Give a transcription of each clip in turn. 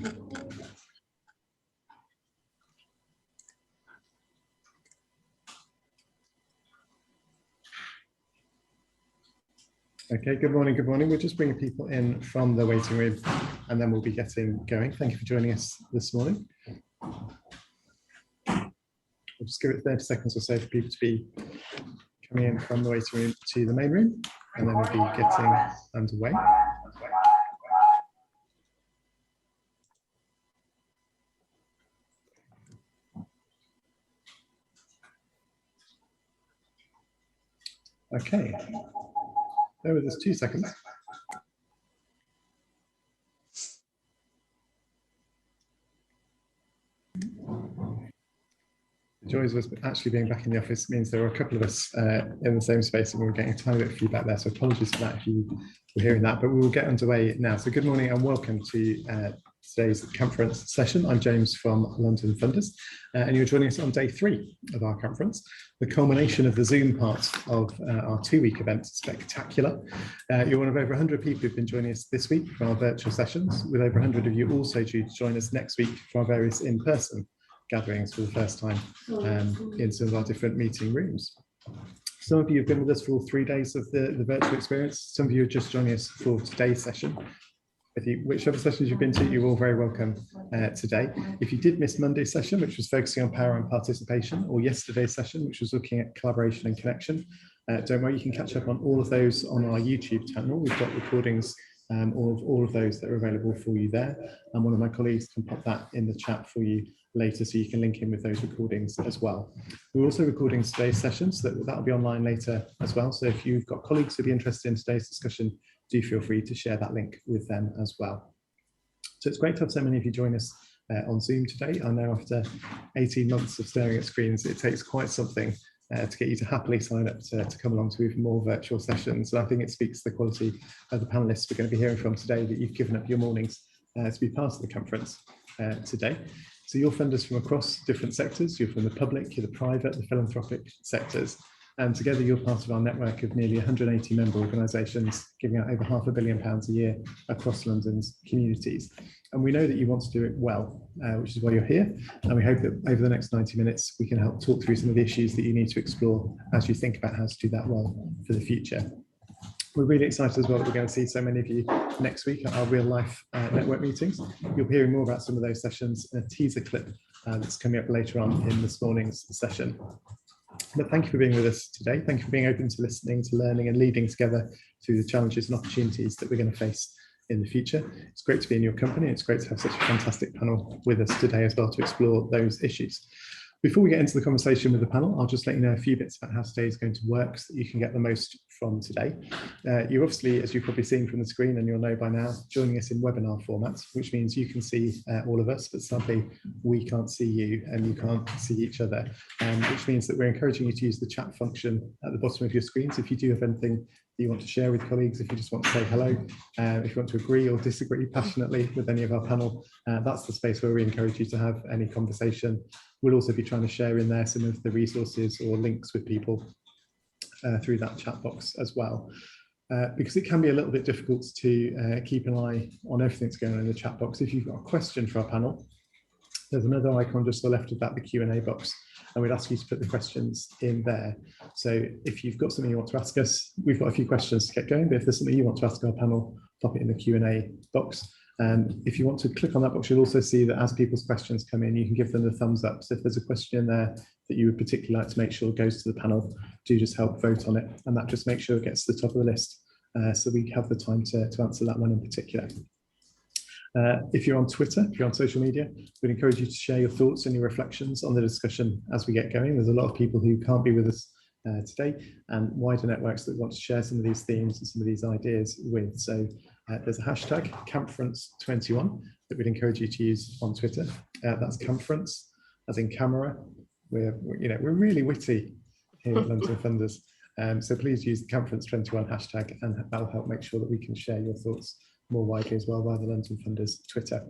Okay, good morning, good morning. We're just bringing people in from the waiting room and then we'll be getting going. Thank you for joining us this morning. We'll just give it 30 seconds or so for people to be coming in from the waiting room to the main room, and then we'll be getting underway. Okay, bear with us 2 seconds. The joys of us actually being back in the office means there were a couple of us in the same space and we were getting a tiny bit of feedback there, so apologies for that if you were hearing that, but we will get underway now. So good morning and welcome to today's conference session. I'm James from London Funders, and you're joining us on day 3 of our conference, the culmination of the Zoom part of our 2-week event, Spectacular. You're one of over 100 people who've been joining us this week for our virtual sessions, with over 100 of you also due to join us next week for our various in-person gatherings for the first time in some of our different meeting rooms. Some of you have been with us for all 3 days of the virtual experience. Some of you are just joining us for today's session. Whichever sessions you've been to, you're all very welcome today. If you did miss Monday's session, which was focusing on power and participation, or yesterday's session, which was looking at collaboration and connection, don't worry, you can catch up on all of those on our YouTube channel. We've got recordings of all of those that are available for you there, and one of my colleagues can pop that in the chat for you later, so you can link in with those recordings as well. We're also recording today's session, so that'll be online later as well. So if you've got colleagues who'd be interested in today's discussion, do feel free to share that link with them as well. So it's great to have so many of you join us on Zoom today. I know after 18 months of staring at screens, it takes quite something to get you to happily sign up to come along to even more virtual sessions. And I think it speaks to the quality of the panelists we're going to be hearing from today, that you've given up your mornings to be part of the conference today. So you're funders from across different sectors. You're from the public, you're the private, the philanthropic sectors. And together you're part of our network of nearly 180 member organisations, giving out over £500 million a year across London's communities. And we know that you want to do it well, which is why you're here. And we hope that over the next 90 minutes, we can help talk through some of the issues that you need to explore as you think about how to do that well for the future. We're really excited as well that we're going to see so many of you next week at our real life network meetings. You'll be hearing more about some of those sessions in a teaser clip that's coming up later on in this morning's session. But thank you for being with us today. Thank you for being open to listening, to learning and leading together through the challenges and opportunities that we're going to face in the future. It's great to be in your company. It's great to have such a fantastic panel with us today as well to explore those issues. Before we get into the conversation with the panel, I'll just let you know a few bits about how today is going to work so that you can get the most from today. You're obviously, as you've probably seen from the screen and you'll know by now, joining us in webinar format, which means you can see all of us, but sadly we can't see you and you can't see each other, which means that we're encouraging you to use the chat function at the bottom of your screens. If you do have anything that you want to share with colleagues, if you just want to say hello, if you want to agree or disagree passionately with any of our panel, that's the space where we encourage you to have any conversation. We'll also be trying to share in there some of the resources or links with people through that chat box as well. Because it can be a little bit difficult to keep an eye on everything that's going on in the chat box. If you've got a question for our panel, there's another icon just to the left of that, the Q&A box, and we'd ask you to put the questions in there. So if you've got something you want to ask us, we've got a few questions to get going, but if there's something you want to ask our panel, pop it in the Q&A box. If you want to click on that box, you'll also see that as people's questions come in, you can give them the thumbs up. So if there's a question in there that you would particularly like to make sure goes to the panel, do just help vote on it. And that just makes sure it gets to the top of the list. So we have the time to answer that one in particular. If you're on Twitter, if you're on social media, we'd encourage you to share your thoughts and your reflections on the discussion as we get going. There's a lot of people who can't be with us today, and wider networks that want to share some of these themes and some of these ideas with. So there's a hashtag Camference21 that we'd encourage you to use on Twitter. That's Camference, as in camera. We're really witty here at London Funders. So please use the Camference21 hashtag, and that'll help make sure that we can share your thoughts more widely as well via the London Funders Twitter.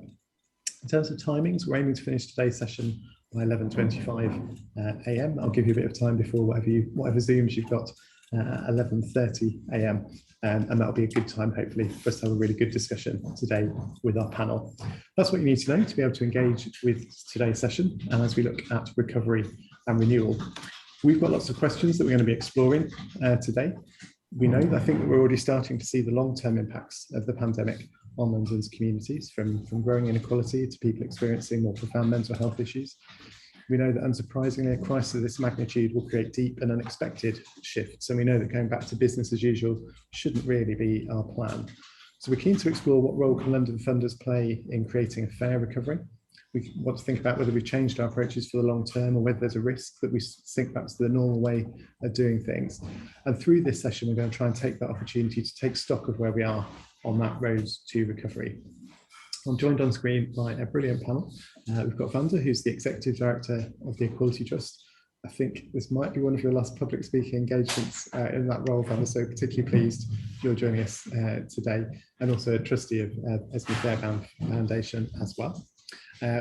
In terms of timings, we're aiming to finish today's session by 11:25 a.m. I'll give you a bit of time before whatever Zooms you've got 11:30 a.m. And that'll be a good time, hopefully, for us to have a really good discussion today with our panel. That's what you need to know to be able to engage with today's session. And as we look at recovery and renewal, we've got lots of questions that we're going to be exploring today. We know, I think that we're already starting to see the long-term impacts of the pandemic on London's communities, from growing inequality to people experiencing more profound mental health issues. We know that, unsurprisingly, a crisis of this magnitude will create deep and unexpected shifts. And we know that going back to business as usual shouldn't really be our plan. So we're keen to explore what role can London funders play in creating a fair recovery. We want to think about whether we've changed our approaches for the long term, or whether there's a risk that we think that's the normal way of doing things. And through this session, we're going to try and take that opportunity to take stock of where we are on that road to recovery. I'm joined on screen by a brilliant panel. We've got Vanda, who's the Executive Director of the Equality Trust. I think this might be one of your last public speaking engagements in that role, Vanda, so particularly pleased you're joining us today, and also a trustee of Esme Fairbairn Foundation as well.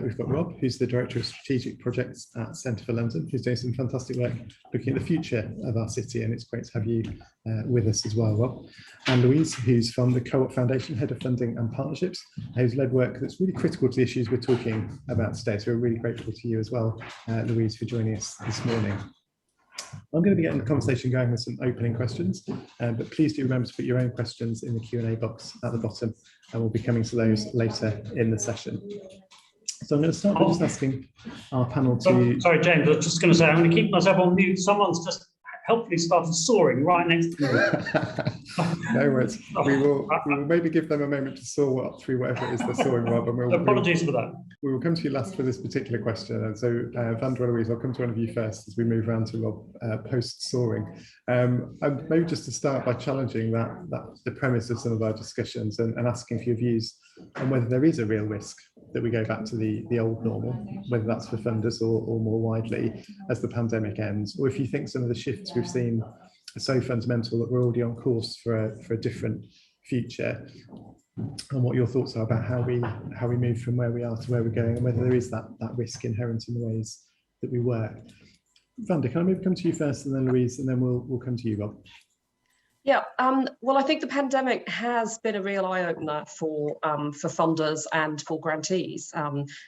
We've got Rob, who's the Director of Strategic Projects at Centre for London, who's doing some fantastic work looking at the future of our city, and it's great to have you with us as well, Rob. And Louise, who's from the Co-op Foundation, Head of Funding and Partnerships, who's led work that's really critical to the issues we're talking about today. So we're really grateful to you as well, Louise, for joining us this morning. I'm going to be getting the conversation going with some opening questions, but please do remember to put your own questions in the Q&A box at the bottom, and we'll be coming to those later in the session. So I'm going to start by just asking our panel to... Sorry, James, I was just going to say, I'm going to keep myself on mute. Someone's just helpfully started soaring right next to me. No worries. We will maybe give them a moment to soar up through whatever it is they're soaring, Rob. And apologies for that. We will come to you last for this particular question. And so, Vanda and Louise, I'll come to one of you first as we move around to Rob post-soaring. And maybe just to start by challenging the premise of some of our discussions and asking for your views on whether there is a real risk that we go back to the old normal, whether that's for funders or more widely as the pandemic ends, or if you think some of the shifts we've seen are so fundamental that we're already on course for a different future, and what your thoughts are about how we move from where we are to where we're going, and whether there is that risk inherent in the ways that we work. Vanda, can I maybe come to you first, and then Louise, and then we'll come to you, Rob. Yeah, well, I think the pandemic has been a real eye-opener for funders and for grantees.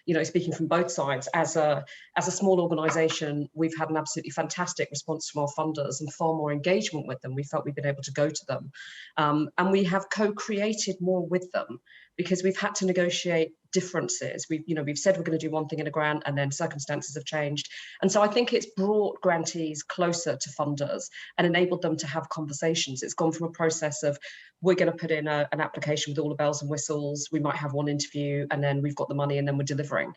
You know, speaking from both sides, as a small organisation, we've had an absolutely fantastic response from our funders and far more engagement with them. We felt we've been able to go to them, and we have co-created more with them, because we've had to negotiate differences. We've said we're going to do one thing in a grant, and then circumstances have changed. And so I think it's brought grantees closer to funders and enabled them to have conversations. It's gone from a process of, we're going to put in an application with all the bells and whistles, we might have one interview, and then we've got the money, and then we're delivering.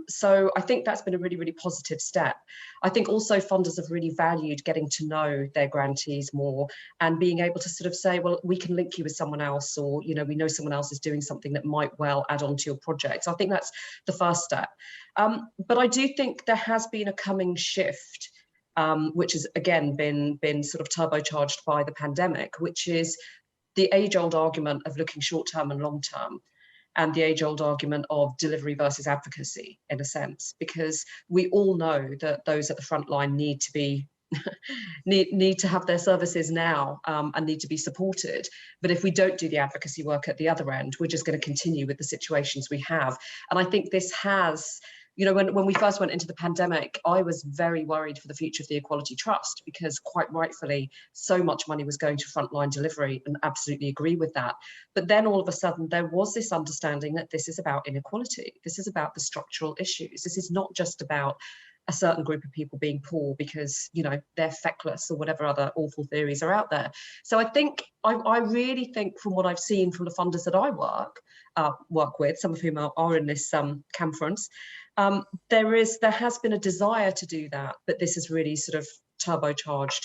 So I think that's been a really, really positive step. I think also funders have really valued getting to know their grantees more and being able to sort of say, well, we can link you with someone else, or, you know, we know someone else is doing something that might well add on to your project. So I think that's the first step. But I do think there has been a coming shift, which has again been sort of turbocharged by the pandemic, which is the age-old argument of looking short-term and long-term, and the age-old argument of delivery versus advocacy, in a sense, because we all know that those at the front line need to be need to have their services now, and need to be supported. But if we don't do the advocacy work at the other end, we're just going to continue with the situations we have. And I think this has, you know, when we first went into the pandemic, I was very worried for the future of the Equality Trust, because quite rightfully, so much money was going to frontline delivery, and absolutely agree with that. But then all of a sudden, there was this understanding that this is about inequality. This is about the structural issues. This is not just about a certain group of people being poor because, you know, they're feckless or whatever other awful theories are out there. So I think, I really think from what I've seen from the funders that I work with, some of whom are in this conference, there has been a desire to do that, but this has really sort of turbocharged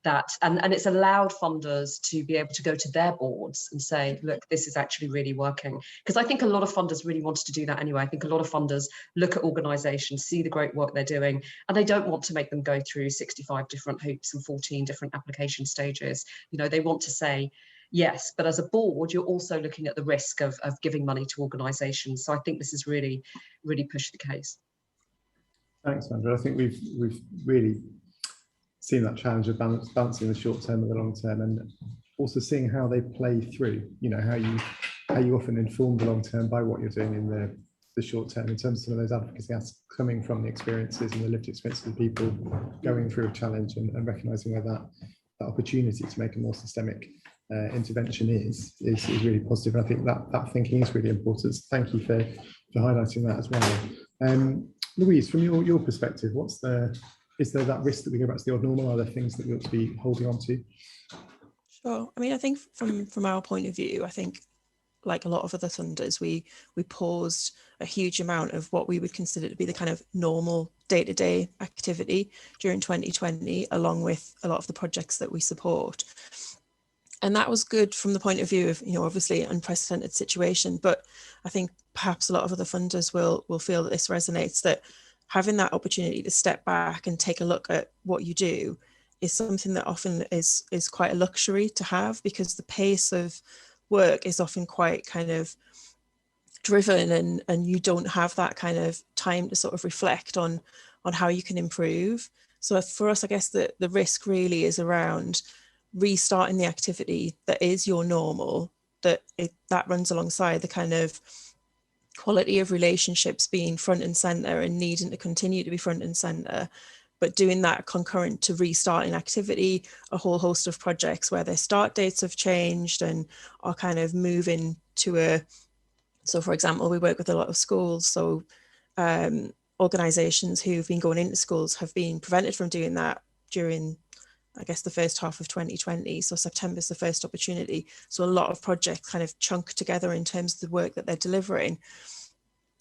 that, and it's allowed funders to be able to go to their boards and say, look, this is actually really working. Because I think a lot of funders really wanted to do that anyway. I think a lot of funders look at organisations, see the great work they're doing, and they don't want to make them go through 65 different hoops and 14 different application stages. You know, they want to say, yes, but as a board, you're also looking at the risk of giving money to organisations. So I think this has really, really pushed the case. Thanks, Sandra. I think we've really seeing that challenge of balancing the short term and the long term, and also seeing how they play through, you know, how you often inform the long term by what you're doing in the short term, in terms of some of those advocacy asks coming from the experiences and the lived experiences of people going through a challenge, and recognizing where that opportunity to make a more systemic intervention is really positive. And I think that thinking is really important. So thank you for highlighting that as well. Louise, from your perspective, is there that risk that we go back to the old normal? Are there things that we ought to be holding on to? Sure. I mean, I think from our point of view, I think like a lot of other funders, we paused a huge amount of what we would consider to be the kind of normal day-to-day activity during 2020, along with a lot of the projects that we support. And that was good from the point of view of, you know, obviously unprecedented situation. But I think perhaps a lot of other funders will feel that this resonates, that having that opportunity to step back and take a look at what you do is something that often is quite a luxury to have, because the pace of work is often quite kind of driven, and you don't have that kind of time to sort of reflect on how you can improve. So for us, I guess the risk really is around restarting the activity that is your normal, that runs alongside the kind of quality of relationships being front and center and needing to continue to be front and center, but doing that concurrent to restarting activity, a whole host of projects where their start dates have changed and are kind of moving to so for example, we work with a lot of schools, so organisations who've been going into schools have been prevented from doing that during, I guess, the first half of 2020. So September's the first opportunity. So a lot of projects kind of chunk together in terms of the work that they're delivering.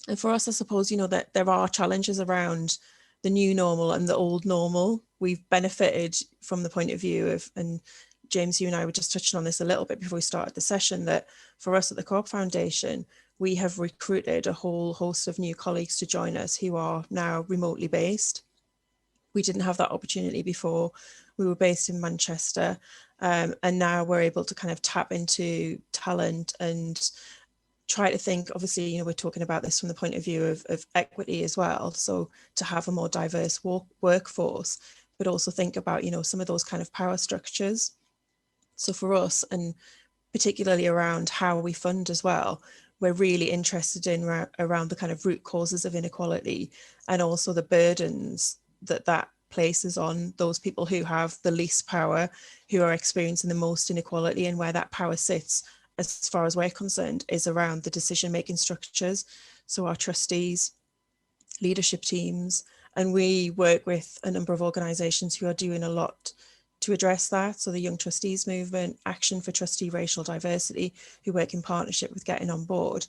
And for us, I suppose, you know, that there are challenges around the new normal and the old normal. We've benefited from the point of view of, and James, you and I were just touching on this a little bit before we started the session, that for us at the Co-op Foundation, we have recruited a whole host of new colleagues to join us who are now remotely based. We didn't have that opportunity before. We were based in Manchester, and now we're able to kind of tap into talent and try to think, obviously, you know, we're talking about this from the point of view of equity as well. So to have a more diverse workforce, but also think about, you know, some of those kind of power structures. So for us, and particularly around how we fund as well, we're really interested in around the kind of root causes of inequality, and also the burdens that places on those people who have the least power, who are experiencing the most inequality, and where that power sits, as far as we're concerned, is around the decision-making structures. So our trustees, leadership teams, and we work with a number of organisations who are doing a lot to address that. So the Young Trustees Movement, Action for Trustee Racial Diversity, who work in partnership with Getting On Board.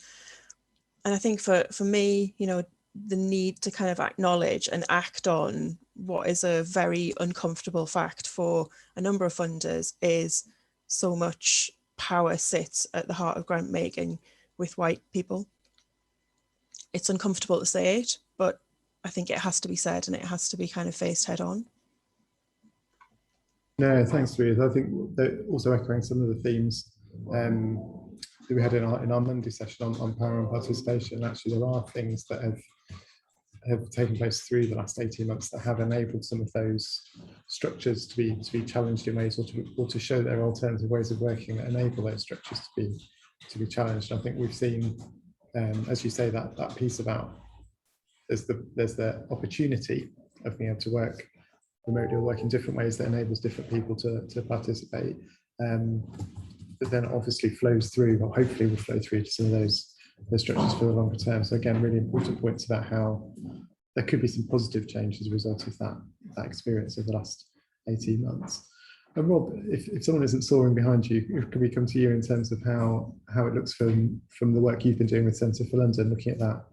And I think for me, you know, the need to kind of acknowledge and act on what is a very uncomfortable fact for a number of funders is so much power sits at the heart of grant making with white people. It's uncomfortable to say it, but I think it has to be said, and it has to be kind of faced head on. No, thanks, Louise. I think that also echoing some of the themes that we had in our Monday session on power and participation. Actually, there are things that have taken place through the last 18 months that have enabled some of those structures to be challenged in ways, or to show there are alternative ways of working that enable those structures to be challenged. I think we've seen, as you say, that piece about there's the opportunity of being able to work remotely or work in different ways that enables different people to participate, but then obviously flows through, or hopefully will flow through to some of those structures for the longer term. So again, really important points about how there could be some positive change as a result of that experience of the last 18 months. And Rob, if someone isn't soaring behind you, can we come to you in terms of how it looks from the work you've been doing with Centre for London, looking at that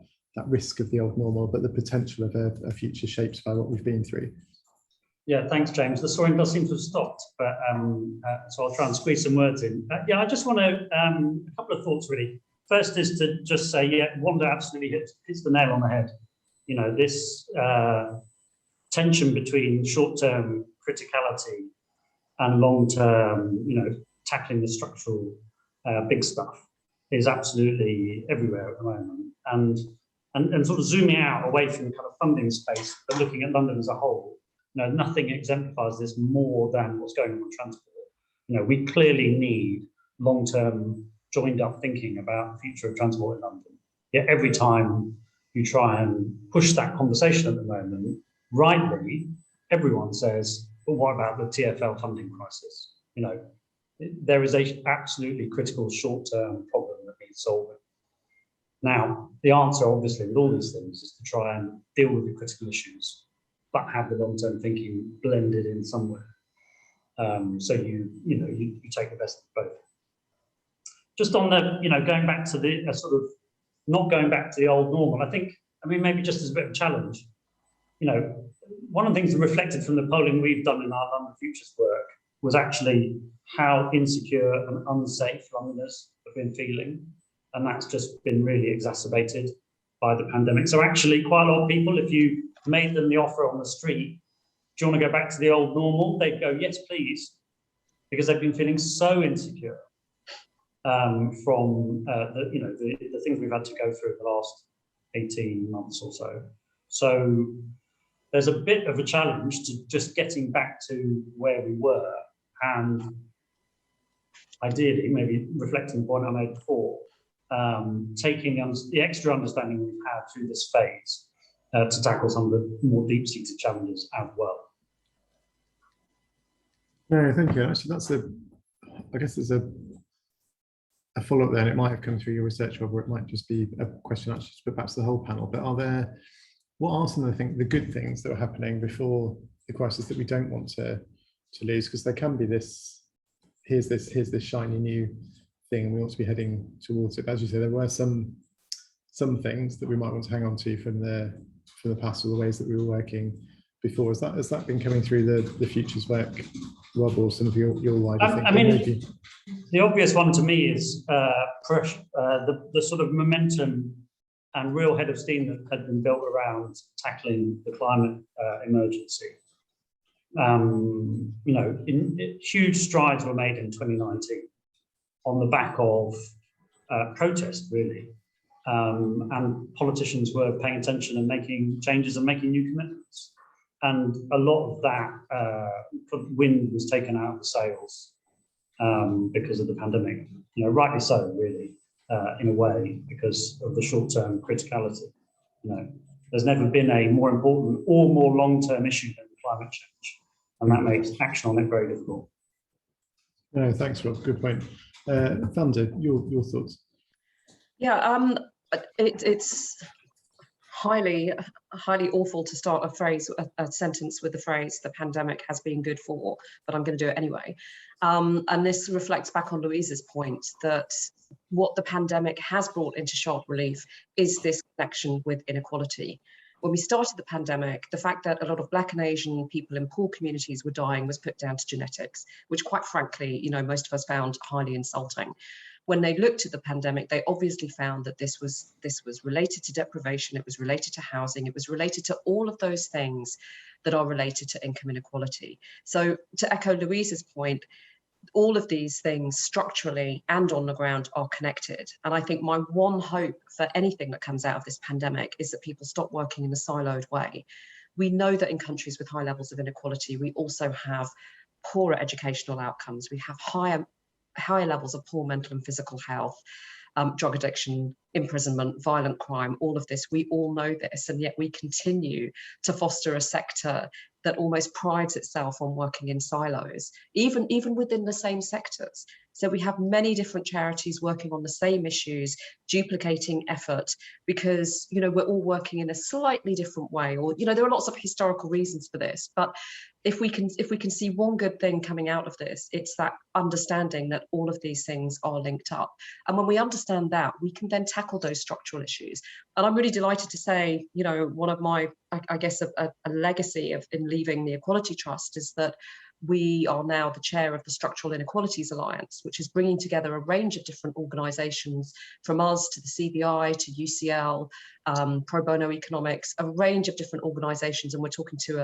risk of the old normal, but the potential of a future shaped by what we've been through? Yeah, thanks, James. The soaring does seem to have stopped, but so I'll try and squeeze some words in. Yeah, I just want to, a couple of thoughts really. First is to just say, yeah, Wanda absolutely hits the nail on the head. You know, this tension between short-term criticality and long-term, you know, tackling the structural big stuff is absolutely everywhere at the moment. And sort of zooming out away from the kind of funding space, but looking at London as a whole, You know, nothing exemplifies this more than what's going on transport. You know, we clearly need long-term joined up thinking about the future of transport in London. Yet every time you try and push that conversation at the moment, rightly, everyone says, but what about the TfL funding crisis? You know, there is a absolutely critical short-term problem that needs solving. Now, the answer, obviously, with all these things is to try and deal with the critical issues, but have the long-term thinking blended in somewhere. So you take the best of both. Just on the, going back to the sort of not going back to the old normal, I mean, maybe just as a bit of a challenge, one of the things reflected from the polling we've done in our London Futures work was actually how insecure and unsafe Londoners have been feeling. And that's just been really exacerbated by the pandemic. So actually quite a lot of people, if you made them the offer on the street, do you want to go back to the old normal? They'd go, yes, please, because they've been feeling so insecure from the things we've had to go through the last 18 months or so. So there's a bit of a challenge to just getting back to where we were, and ideally, maybe reflecting the point I made before, taking the extra understanding we've had through this phase to tackle some of the more deep-seated challenges as well. No, thank you. Actually, I guess there's a follow-up there, and it might have come through your research, Rob, or it might just be a question actually to put back to the whole panel. But what are some of the good things that were happening before the crisis that we don't want to lose? Because there can be here's this shiny new thing, and we ought to be heading towards it. But as you say, there were some things that we might want to hang on to from the past, or the ways that we were working before. Has that been coming through the futures work, Rob, or some of your wider thinking? I mean, the obvious one to me is the sort of momentum and real head of steam that had been built around tackling the climate emergency. Huge strides were made in 2019 on the back of protest, really. And politicians were paying attention and making changes and making new commitments. And a lot of that wind was taken out of the sails because of the pandemic. Rightly so, really, in a way, because of the short-term criticality. There's never been a more important or more long-term issue than climate change, and that makes action on it very difficult. No, thanks, Rob. Good point. Thunder, your thoughts? Yeah, it's highly awful to start a sentence with the phrase "the pandemic has been good for," but I'm going to do it anyway. And this reflects back on Louise's point that what the pandemic has brought into sharp relief is this connection with inequality. When we started the pandemic, the fact that a lot of Black and Asian people in poor communities were dying was put down to genetics, which quite frankly, most of us found highly insulting. When they looked at the pandemic, they obviously found that this was related to deprivation, it was related to housing, it was related to all of those things that are related to income inequality. So to echo Louise's point, all of these things structurally and on the ground are connected. And I think my one hope for anything that comes out of this pandemic is that people stop working in a siloed way. We know that in countries with high levels of inequality, we also have poorer educational outcomes. We have higher levels of poor mental and physical health, drug addiction, imprisonment, violent crime, all of this. We all know this, and yet we continue to foster a sector that almost prides itself on working in silos, even within the same sectors. So we have many different charities working on the same issues, duplicating effort, because we're all working in a slightly different way, or there are lots of historical reasons for this. But if we can see one good thing coming out of this, it's that understanding that all of these things are linked up. And when we understand that, we can then tackle those structural issues. And I'm really delighted to say, one of my, I guess, a legacy in leaving the Equality Trust is that we are now the chair of the Structural Inequalities Alliance, which is bringing together a range of different organisations, from us to the CBI to UCL, Pro Bono Economics, a range of different organisations, and we're talking to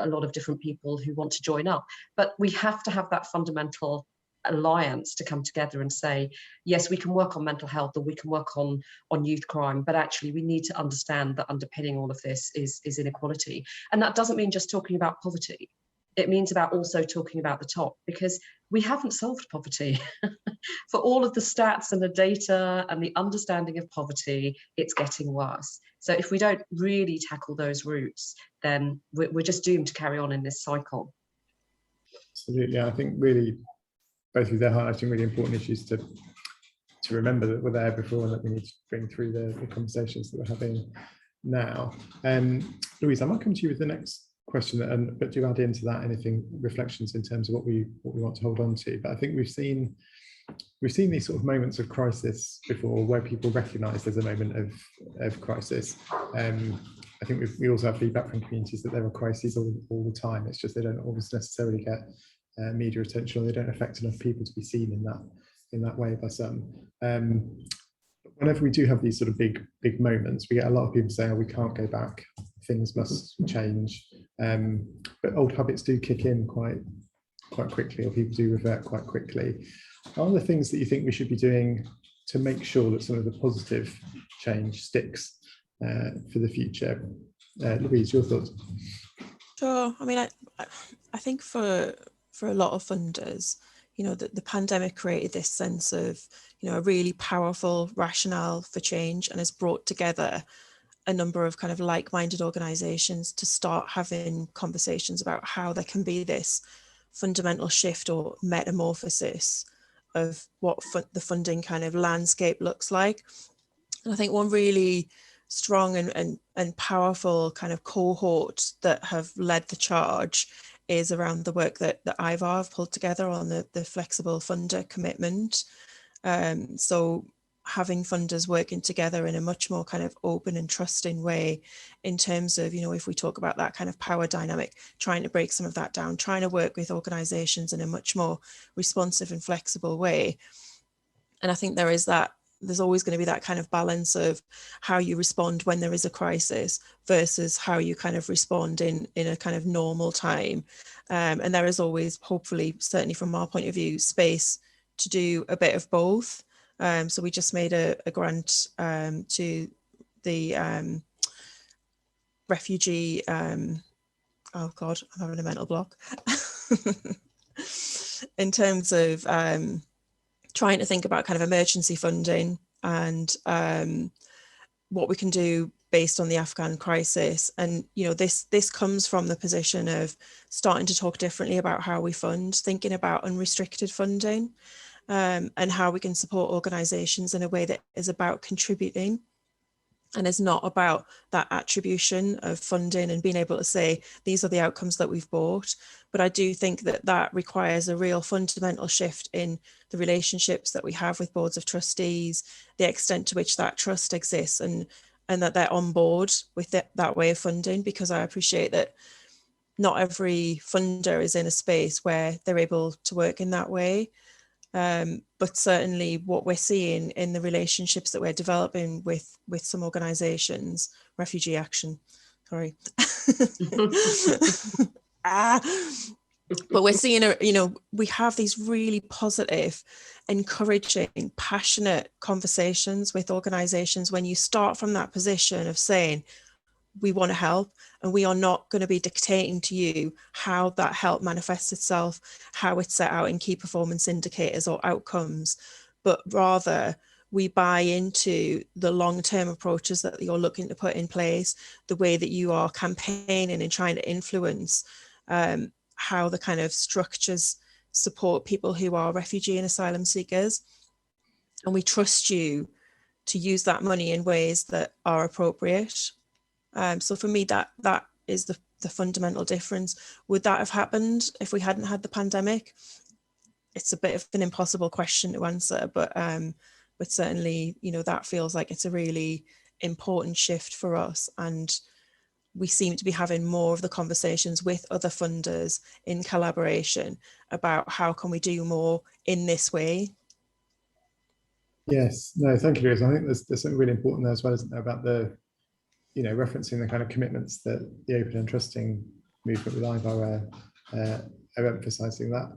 a lot of different people who want to join up. But we have to have that fundamental alliance to come together and say, yes, we can work on mental health or we can work on youth crime, but actually we need to understand that underpinning all of this is inequality. And that doesn't mean just talking about poverty. It means about also talking about the top, because we haven't solved poverty. For all of the stats and the data and the understanding of poverty, it's getting worse. So if we don't really tackle those roots, then we're just doomed to carry on in this cycle. Absolutely. I think really both of you, they're highlighting really important issues to remember that were there before and that we need to bring through the conversations that we're having now. Louise, I might come to you with the next question, but do add into that anything, reflections in terms of what we want to hold on to. But I think we've seen these sort of moments of crisis before, where people recognise there's a moment of crisis. I think we also have feedback from communities that there are crises all the time. It's just they don't always necessarily get media attention, or they don't affect enough people to be seen in that way by some. Whenever we do have these sort of big moments, we get a lot of people saying, oh, we can't go back, things must change. But old habits do kick in quite quickly, or people do revert quite quickly. Are there things that you think we should be doing to make sure that some of the positive change sticks for the future? Louise, your thoughts? Sure. I mean, I think for a lot of funders, the pandemic created this sense of, a really powerful rationale for change, and has brought together a number of kind of like-minded organisations to start having conversations about how there can be this fundamental shift or metamorphosis of what the funding kind of landscape looks like. And I think one really strong and powerful kind of cohort that have led the charge is around the work that IVAR have pulled together on the flexible funder commitment. So having funders working together in a much more kind of open and trusting way in terms of, if we talk about that kind of power dynamic, trying to break some of that down, trying to work with organisations in a much more responsive and flexible way. And I think there's always going to be that kind of balance of how you respond when there is a crisis versus how you kind of respond in a kind of normal time. And there is always, hopefully, certainly from our point of view, space to do a bit of both. So we just made a grant to the refugee, oh God, I'm having a mental block, in terms of trying to think about kind of emergency funding and what we can do based on the Afghan crisis. And, this comes from the position of starting to talk differently about how we fund, thinking about unrestricted funding, and how we can support organisations in a way that is about contributing and is not about that attribution of funding and being able to say, these are the outcomes that we've bought. But I do think that requires a real fundamental shift in the relationships that we have with boards of trustees, the extent to which that trust exists, and that they're on board with that way of funding, because I appreciate that not every funder is in a space where they're able to work in that way. But certainly what we're seeing in the relationships that we're developing with some organisations, Refugee Action, sorry. But we're seeing, we have these really positive, encouraging, passionate conversations with organisations when you start from that position of saying, we want to help, and we are not going to be dictating to you how that help manifests itself, how it's set out in key performance indicators or outcomes, but rather we buy into the long-term approaches that you're looking to put in place, the way that you are campaigning and trying to influence how the kind of structures support people who are refugee and asylum seekers. And we trust you to use that money in ways that are appropriate. So for me, that is the fundamental difference. Would that have happened if we hadn't had the pandemic? It's a bit of an impossible question to answer, but certainly, that feels like it's a really important shift for us. And we seem to be having more of the conversations with other funders in collaboration about how can we do more in this way. Yes, no, thank you, Liz. I think there's something really important there as well, isn't there, about referencing the kind of commitments that the open and trusting movement with IVAR are emphasising, that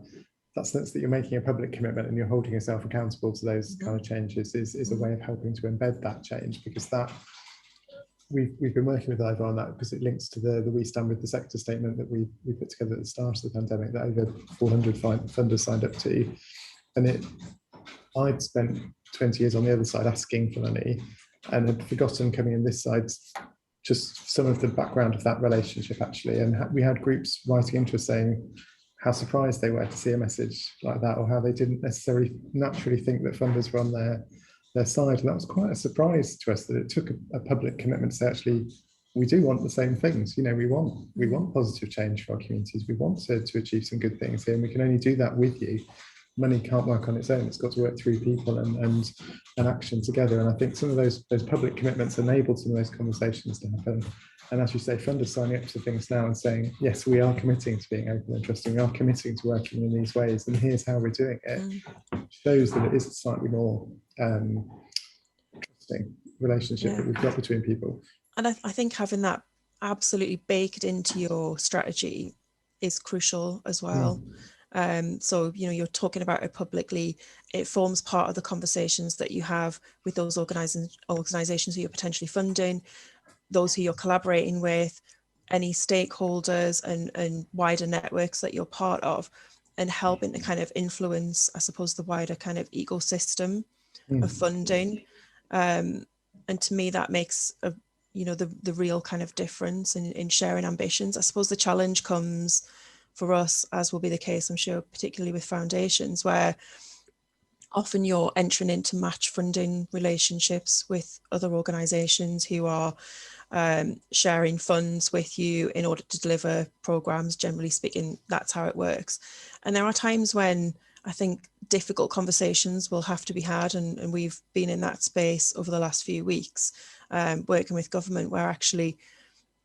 that sense that you're making a public commitment and you're holding yourself accountable to those kind of changes is a way of helping to embed that change, because that we've been working with IVA on that, because it links to the We Stand With the Sector statement that we put together at the start of the pandemic that over 400 funders signed up to. And I'd spent 20 years on the other side asking for money and had forgotten, coming in this side, just some of the background of that relationship actually. And we had groups writing into us saying how surprised they were to see a message like that, or how they didn't necessarily naturally think that funders were on their side. And that was quite a surprise to us, that it took a public commitment to say, actually, we do want the same things. You know, we want positive change for our communities. We want to achieve some good things here, and we can only do that with you. Money can't work on its own. It's got to work through people and action together. And I think some of those public commitments enabled some of those conversations to happen. And as you say, funders signing up to things now and saying, yes, we are committing to being open and trusting. We are committing to working in these ways, and here's how we're doing it. Shows that it is a slightly more trusting relationship that we've got between people. And I think having that absolutely baked into your strategy is crucial as well. So, you know, you're talking about it publicly. It forms part of the conversations that you have with those organizations who you're potentially funding, those who you're collaborating with, any stakeholders and wider networks that you're part of, and helping to kind of influence, I suppose, the wider kind of ecosystem of funding. And to me, that makes the real kind of difference in sharing ambitions. I suppose the challenge comes for us, as will be the case, I'm sure, particularly with foundations, where often you're entering into match funding relationships with other organisations who are sharing funds with you in order to deliver programmes. Generally speaking, that's how it works. And there are times when I think difficult conversations will have to be had, and we've been in that space over the last few weeks, working with government, where actually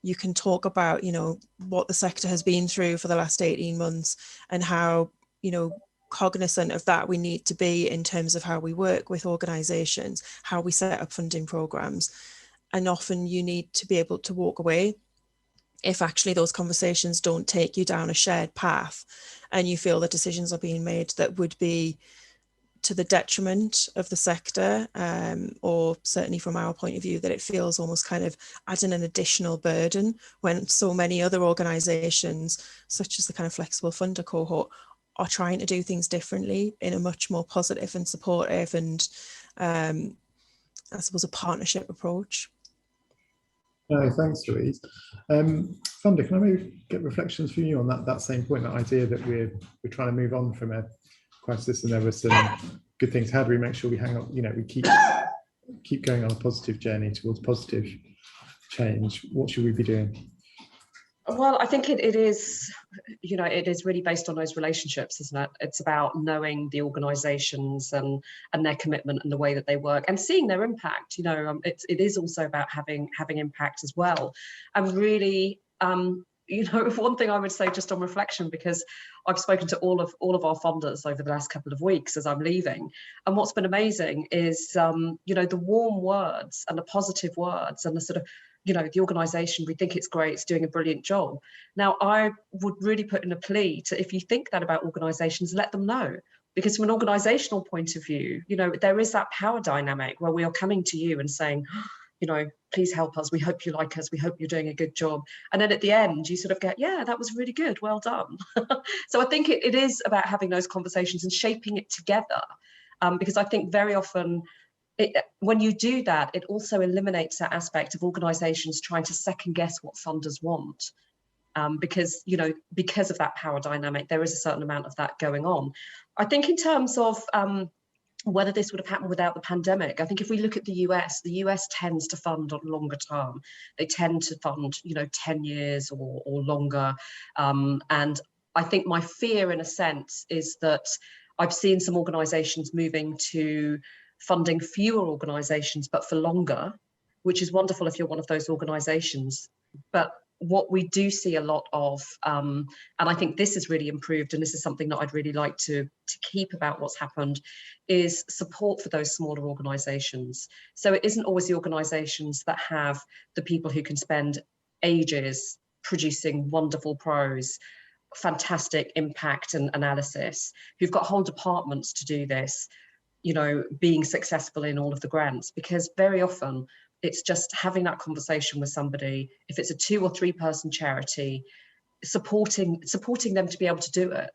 you can talk about, you know, what the sector has been through for the last 18 months and how, you know, cognizant of that we need to be in terms of how we work with organisations, how we set up funding programmes. And often you need to be able to walk away if actually those conversations don't take you down a shared path and you feel that decisions are being made that would be to the detriment of the sector, or certainly from our point of view, that it feels almost kind of adding an additional burden when so many other organisations, such as the kind of flexible funder cohort, are trying to do things differently in a much more positive and supportive and I suppose a partnership approach. No, thanks, Louise. Funder, can I maybe get reflections from you on that same point, that idea that we're trying to move on from a crisis and there were some good things? How do we make sure we hang on, you know, we keep going on a positive journey towards positive change? What should we be doing? Well, I think it is, you know, it is really based on those relationships, isn't it? It's about knowing the organisations and their commitment and the way that they work and seeing their impact. You know, it is also about having impact as well. And really, you know, one thing I would say just on reflection, because I've spoken to all of our funders over the last couple of weeks as I'm leaving, and what's been amazing is, you know, the warm words and the positive words and the sort of, you know, the organisation, we think it's great, it's doing a brilliant job. Now, I would really put in a plea to, if you think that about organisations, let them know. Because from an organisational point of view, you know, there is that power dynamic where we are coming to you and saying, you know, please help us, we hope you like us, we hope you're doing a good job. And then at the end, you sort of get, yeah, that was really good, well done. So I think it is about having those conversations and shaping it together. Because I think very often, when you do that, it also eliminates that aspect of organisations trying to second guess what funders want. Because, you know, because of that power dynamic, there is a certain amount of that going on. I think in terms of whether this would have happened without the pandemic, I think if we look at the US tends to fund on longer term. They tend to fund, you know, 10 years or longer. And I think my fear, in a sense, is that I've seen some organisations moving to funding fewer organisations, but for longer, which is wonderful if you're one of those organisations. But what we do see a lot of, and I think this has really improved, and this is something that I'd really like to keep about what's happened, is support for those smaller organisations. So it isn't always the organisations that have the people who can spend ages producing wonderful prose, fantastic impact and analysis, who've got whole departments to do this, you know, being successful in all of the grants, because very often it's just having that conversation with somebody. If it's a 2 or 3 person charity, supporting them to be able to do it.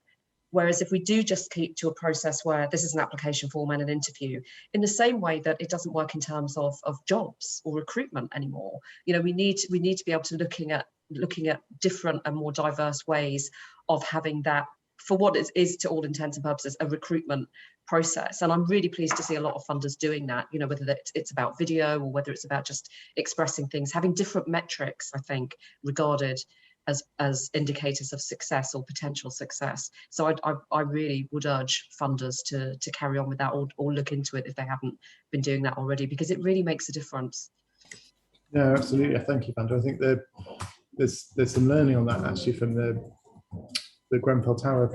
Whereas if we do just keep to a process where this is an application form and an interview, in the same way that it doesn't work in terms of jobs or recruitment anymore, you know, we need to be able to looking at different and more diverse ways of having that, for what it is to all intents and purposes, a recruitment process. And I'm really pleased to see a lot of funders doing that, you know, whether it's about video or whether it's about just expressing things, having different metrics, I think, regarded as indicators of success or potential success. So I really would urge funders to carry on with that, or look into it if they haven't been doing that already, because it really makes a difference. No, absolutely. Thank you, Panda. I think there's some learning on that actually from the Grenfell Tower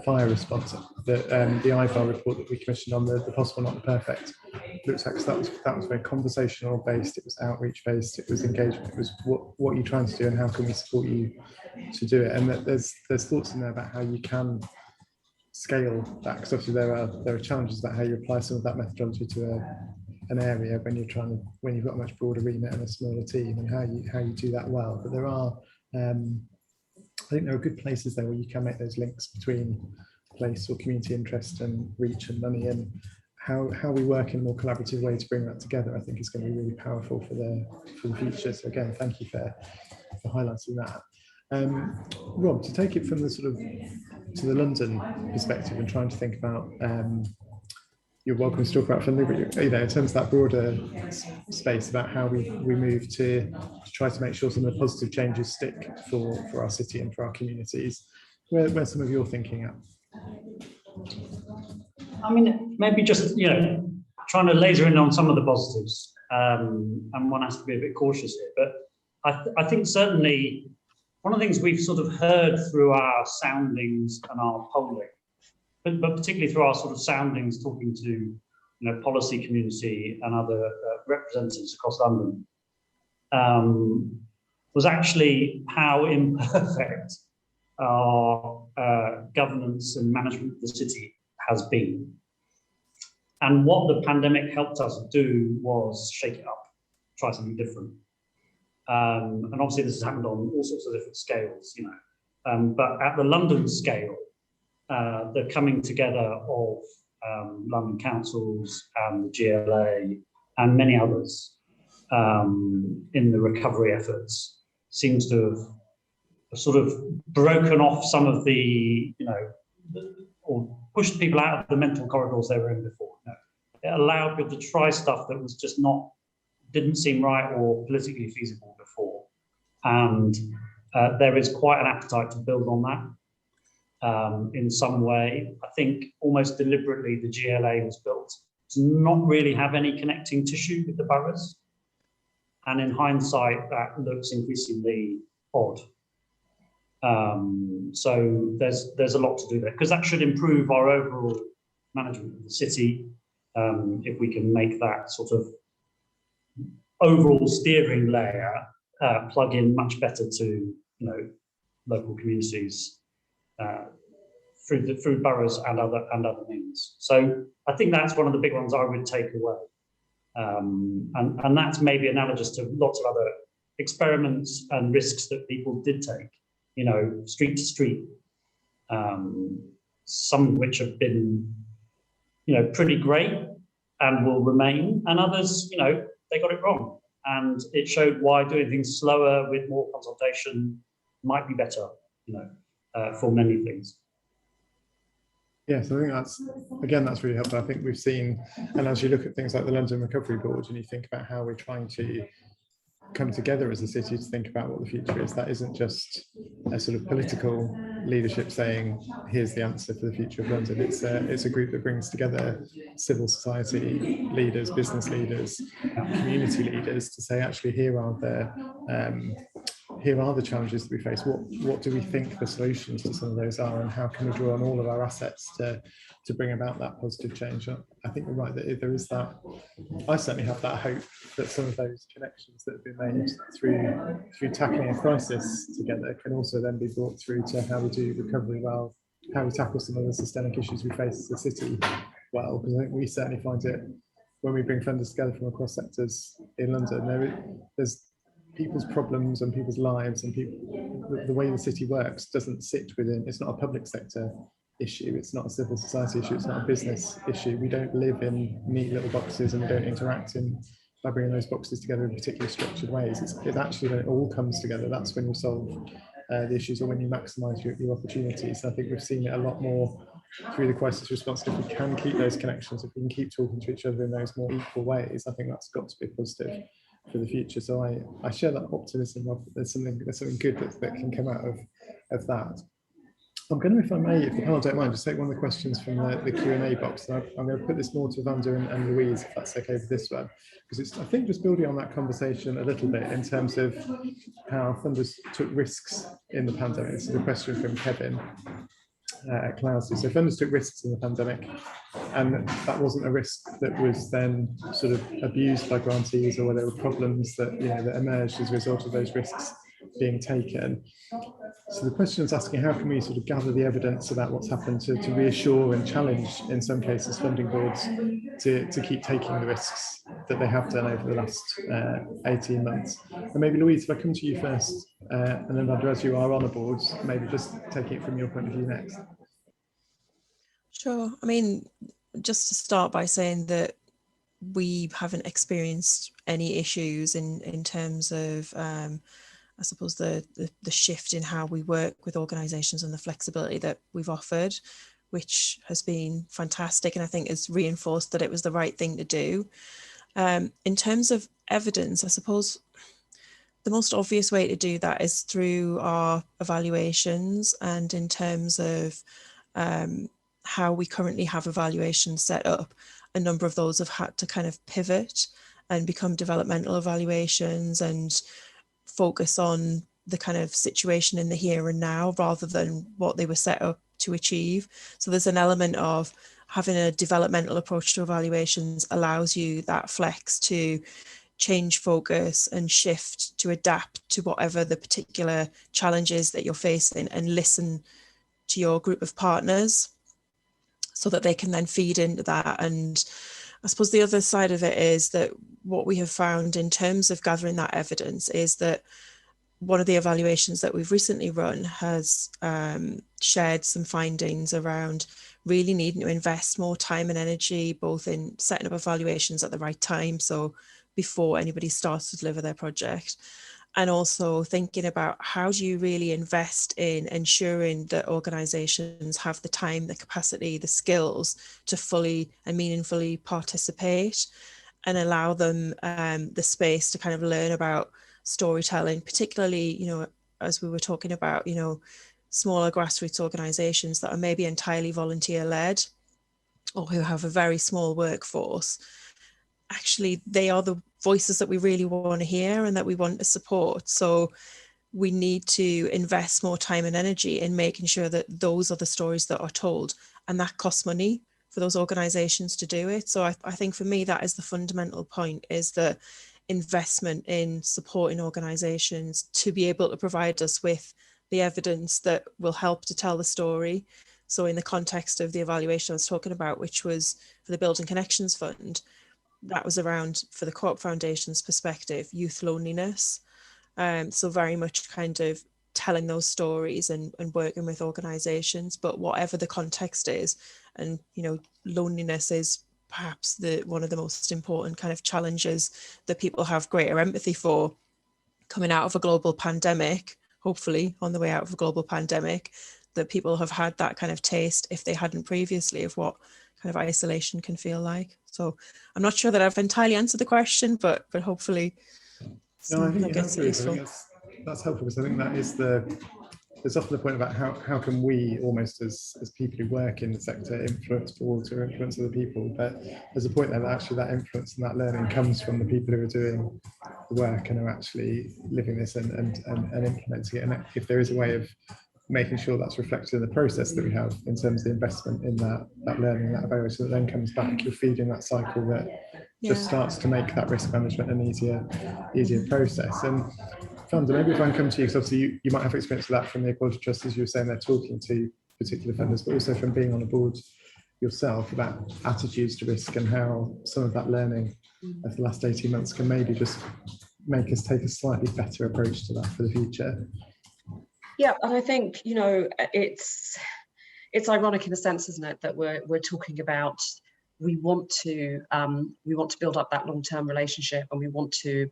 fire response, the IFAR report that we commissioned on the possible, not the perfect. Looks like that was very conversational based. It was outreach based. It was engagement. It was what you're trying to do and how can we support you to do it. And there's thoughts in there about how you can scale that, because obviously there are challenges about how you apply some of that methodology to an area when you've got a much broader remit and a smaller team, and how you do that well. But there are I think there are good places there where you can make those links between place or community interest and reach and money, and how we work in a more collaborative way to bring that together, I think is going to be really powerful for the future. So again, thank you for highlighting that. Rob, to take it from the sort of to the London perspective and trying to think about, you're welcome to talk about funding, but you know, in terms of that broader space about how we move to try to make sure some of the positive changes stick for our city and for our communities, where's some of your thinking at? I mean, maybe just, you know, trying to laser in on some of the positives, and one has to be a bit cautious here, but I think certainly one of the things we've sort of heard through our soundings and our polling, but particularly through our sort of soundings talking to, you know, policy community and other representatives across London, was actually how imperfect our governance and management of the city has been. And what the pandemic helped us do was shake it up, try something different. And obviously this has happened on all sorts of different scales, you know, but at the London scale, the coming together of London councils and the GLA and many others in the recovery efforts seems to have sort of broken off some of the, you know, or pushed people out of the mental corridors they were in before. You know, it allowed people to try stuff that was just didn't seem right or politically feasible before. And there is quite an appetite to build on that in some way. I think almost deliberately the GLA was built to not really have any connecting tissue with the boroughs. And in hindsight, that looks increasingly odd. So there's a lot to do there, because that should improve our overall management of the city if we can make that sort of overall steering layer plug in much better to, you know, local communities through boroughs and other means. So I think that's one of the big ones I would take away, and that's maybe analogous to lots of other experiments and risks that people did take. You know, street to street, some of which have been, you know, pretty great and will remain, and others, you know, they got it wrong, and it showed why doing things slower with more consultation might be better, you know, for many things. Yes, I think that's really helpful. I think we've seen, and as you look at things like the London Recovery Board and you think about how we're trying to come together as a city to think about what the future is, that isn't just a sort of political leadership saying here's the answer for the future of London. It's a group that brings together civil society leaders, business leaders, community leaders to say, actually, here are here are the challenges that we face. What do we think the solutions to some of those are, and how can we draw on all of our assets to bring about that positive change? I think you're right that there is that. I certainly have that hope that some of those connections that have been made through tackling a crisis together can also then be brought through to how we do recovery well, how we tackle some of the systemic issues we face as a city well, because I think we certainly find it when we bring funders together from across sectors in London, there's people's problems and people's lives and the way the city works doesn't sit within, it's not a public sector issue, it's not a civil society issue, it's not a business issue. We don't live in neat little boxes and we don't interact by bringing those boxes together in particularly structured ways. It's actually when it all comes together, that's when you solve the issues, or when you maximise your opportunities. I think we've seen it a lot more through the crisis response. If we can keep those connections, if we can keep talking to each other in those more equal ways, I think that's got to be positive for the future. So I share that optimism of there's something good that can come out of that. I'm going to, if I may, if the panel don't mind, just take one of the questions from the Q&A box. And I'm going to put this more to Wanda and Louise, if that's okay with this one, because it's, I think, just building on that conversation a little bit in terms of how funders took risks in the pandemic. This is a question from Kevin at Cloudsley. So funders took risks in the pandemic, and that wasn't a risk that was then sort of abused by grantees, or where there were problems that that emerged as a result of those risks being taken. So the question is asking, how can we sort of gather the evidence about what's happened to reassure and challenge, in some cases, funding boards to keep taking the risks that they have done over the last 18 months. And maybe Louise, if I come to you first, and then Wanda, as you are on the boards, maybe just taking it from your point of view next. Sure. I mean, just to start by saying that we haven't experienced any issues in terms of I suppose the shift in how we work with organisations and the flexibility that we've offered, which has been fantastic, and I think has reinforced that it was the right thing to do. In terms of evidence, I suppose the most obvious way to do that is through our evaluations, and in terms of how we currently have evaluations set up, a number of those have had to kind of pivot and become developmental evaluations and focus on the kind of situation in the here and now rather than what they were set up to achieve. So there's an element of having a developmental approach to evaluations allows you that flex to change focus and shift to adapt to whatever the particular challenges that you're facing, and listen to your group of partners so that they can then feed into that. And I suppose the other side of it is that what we have found in terms of gathering that evidence is that one of the evaluations that we've recently run has shared some findings around really needing to invest more time and energy, both in setting up evaluations at the right time, so before anybody starts to deliver their project, and also thinking about how do you really invest in ensuring that organisations have the time, the capacity, the skills to fully and meaningfully participate, and allow them the space to kind of learn about storytelling, particularly, as we were talking about, smaller grassroots organisations that are maybe entirely volunteer led or who have a very small workforce. Actually, they are the voices that we really want to hear and that we want to support. So we need to invest more time and energy in making sure that those are the stories that are told, and that costs money for those organisations to do it. So I think for me, that is the fundamental point, is the investment in supporting organisations to be able to provide us with the evidence that will help to tell the story. So in the context of the evaluation I was talking about, which was for the Building Connections Fund, that was around, for the Co-op Foundation's perspective, youth loneliness. So very much kind of telling those stories and working with organisations, but whatever the context is, and loneliness is perhaps one of the most important kind of challenges that people have greater empathy for coming out of a global pandemic, hopefully on the way out of a global pandemic, that people have had that kind of taste, if they hadn't previously, of what kind of isolation can feel like. So I'm not sure that I've entirely answered the question, but hopefully no, I think that gets useful. that's helpful, because I think that is the there's often the point about how can we almost as people who work in the sector influence boards or influence other people, but there's a point there that actually that influence and that learning comes from the people who are doing the work and are actually living this and implementing it. And if there is a way of making sure that's reflected in the process that we have in terms of the investment in that learning, that evaluation that then comes back, you're feeding that cycle that just starts to make that risk management an easier process. And Funda, maybe if I can come to you, because obviously you might have experience with that from the Equality Trust, as you were saying, they're talking to particular funders, but also from being on a board yourself about attitudes to risk and how some of that learning of the last 18 months can maybe just make us take a slightly better approach to that for the future. Yeah, and I think, you know, it's ironic in a sense, isn't it, that we're talking about we want to build up that long-term relationship, and we want to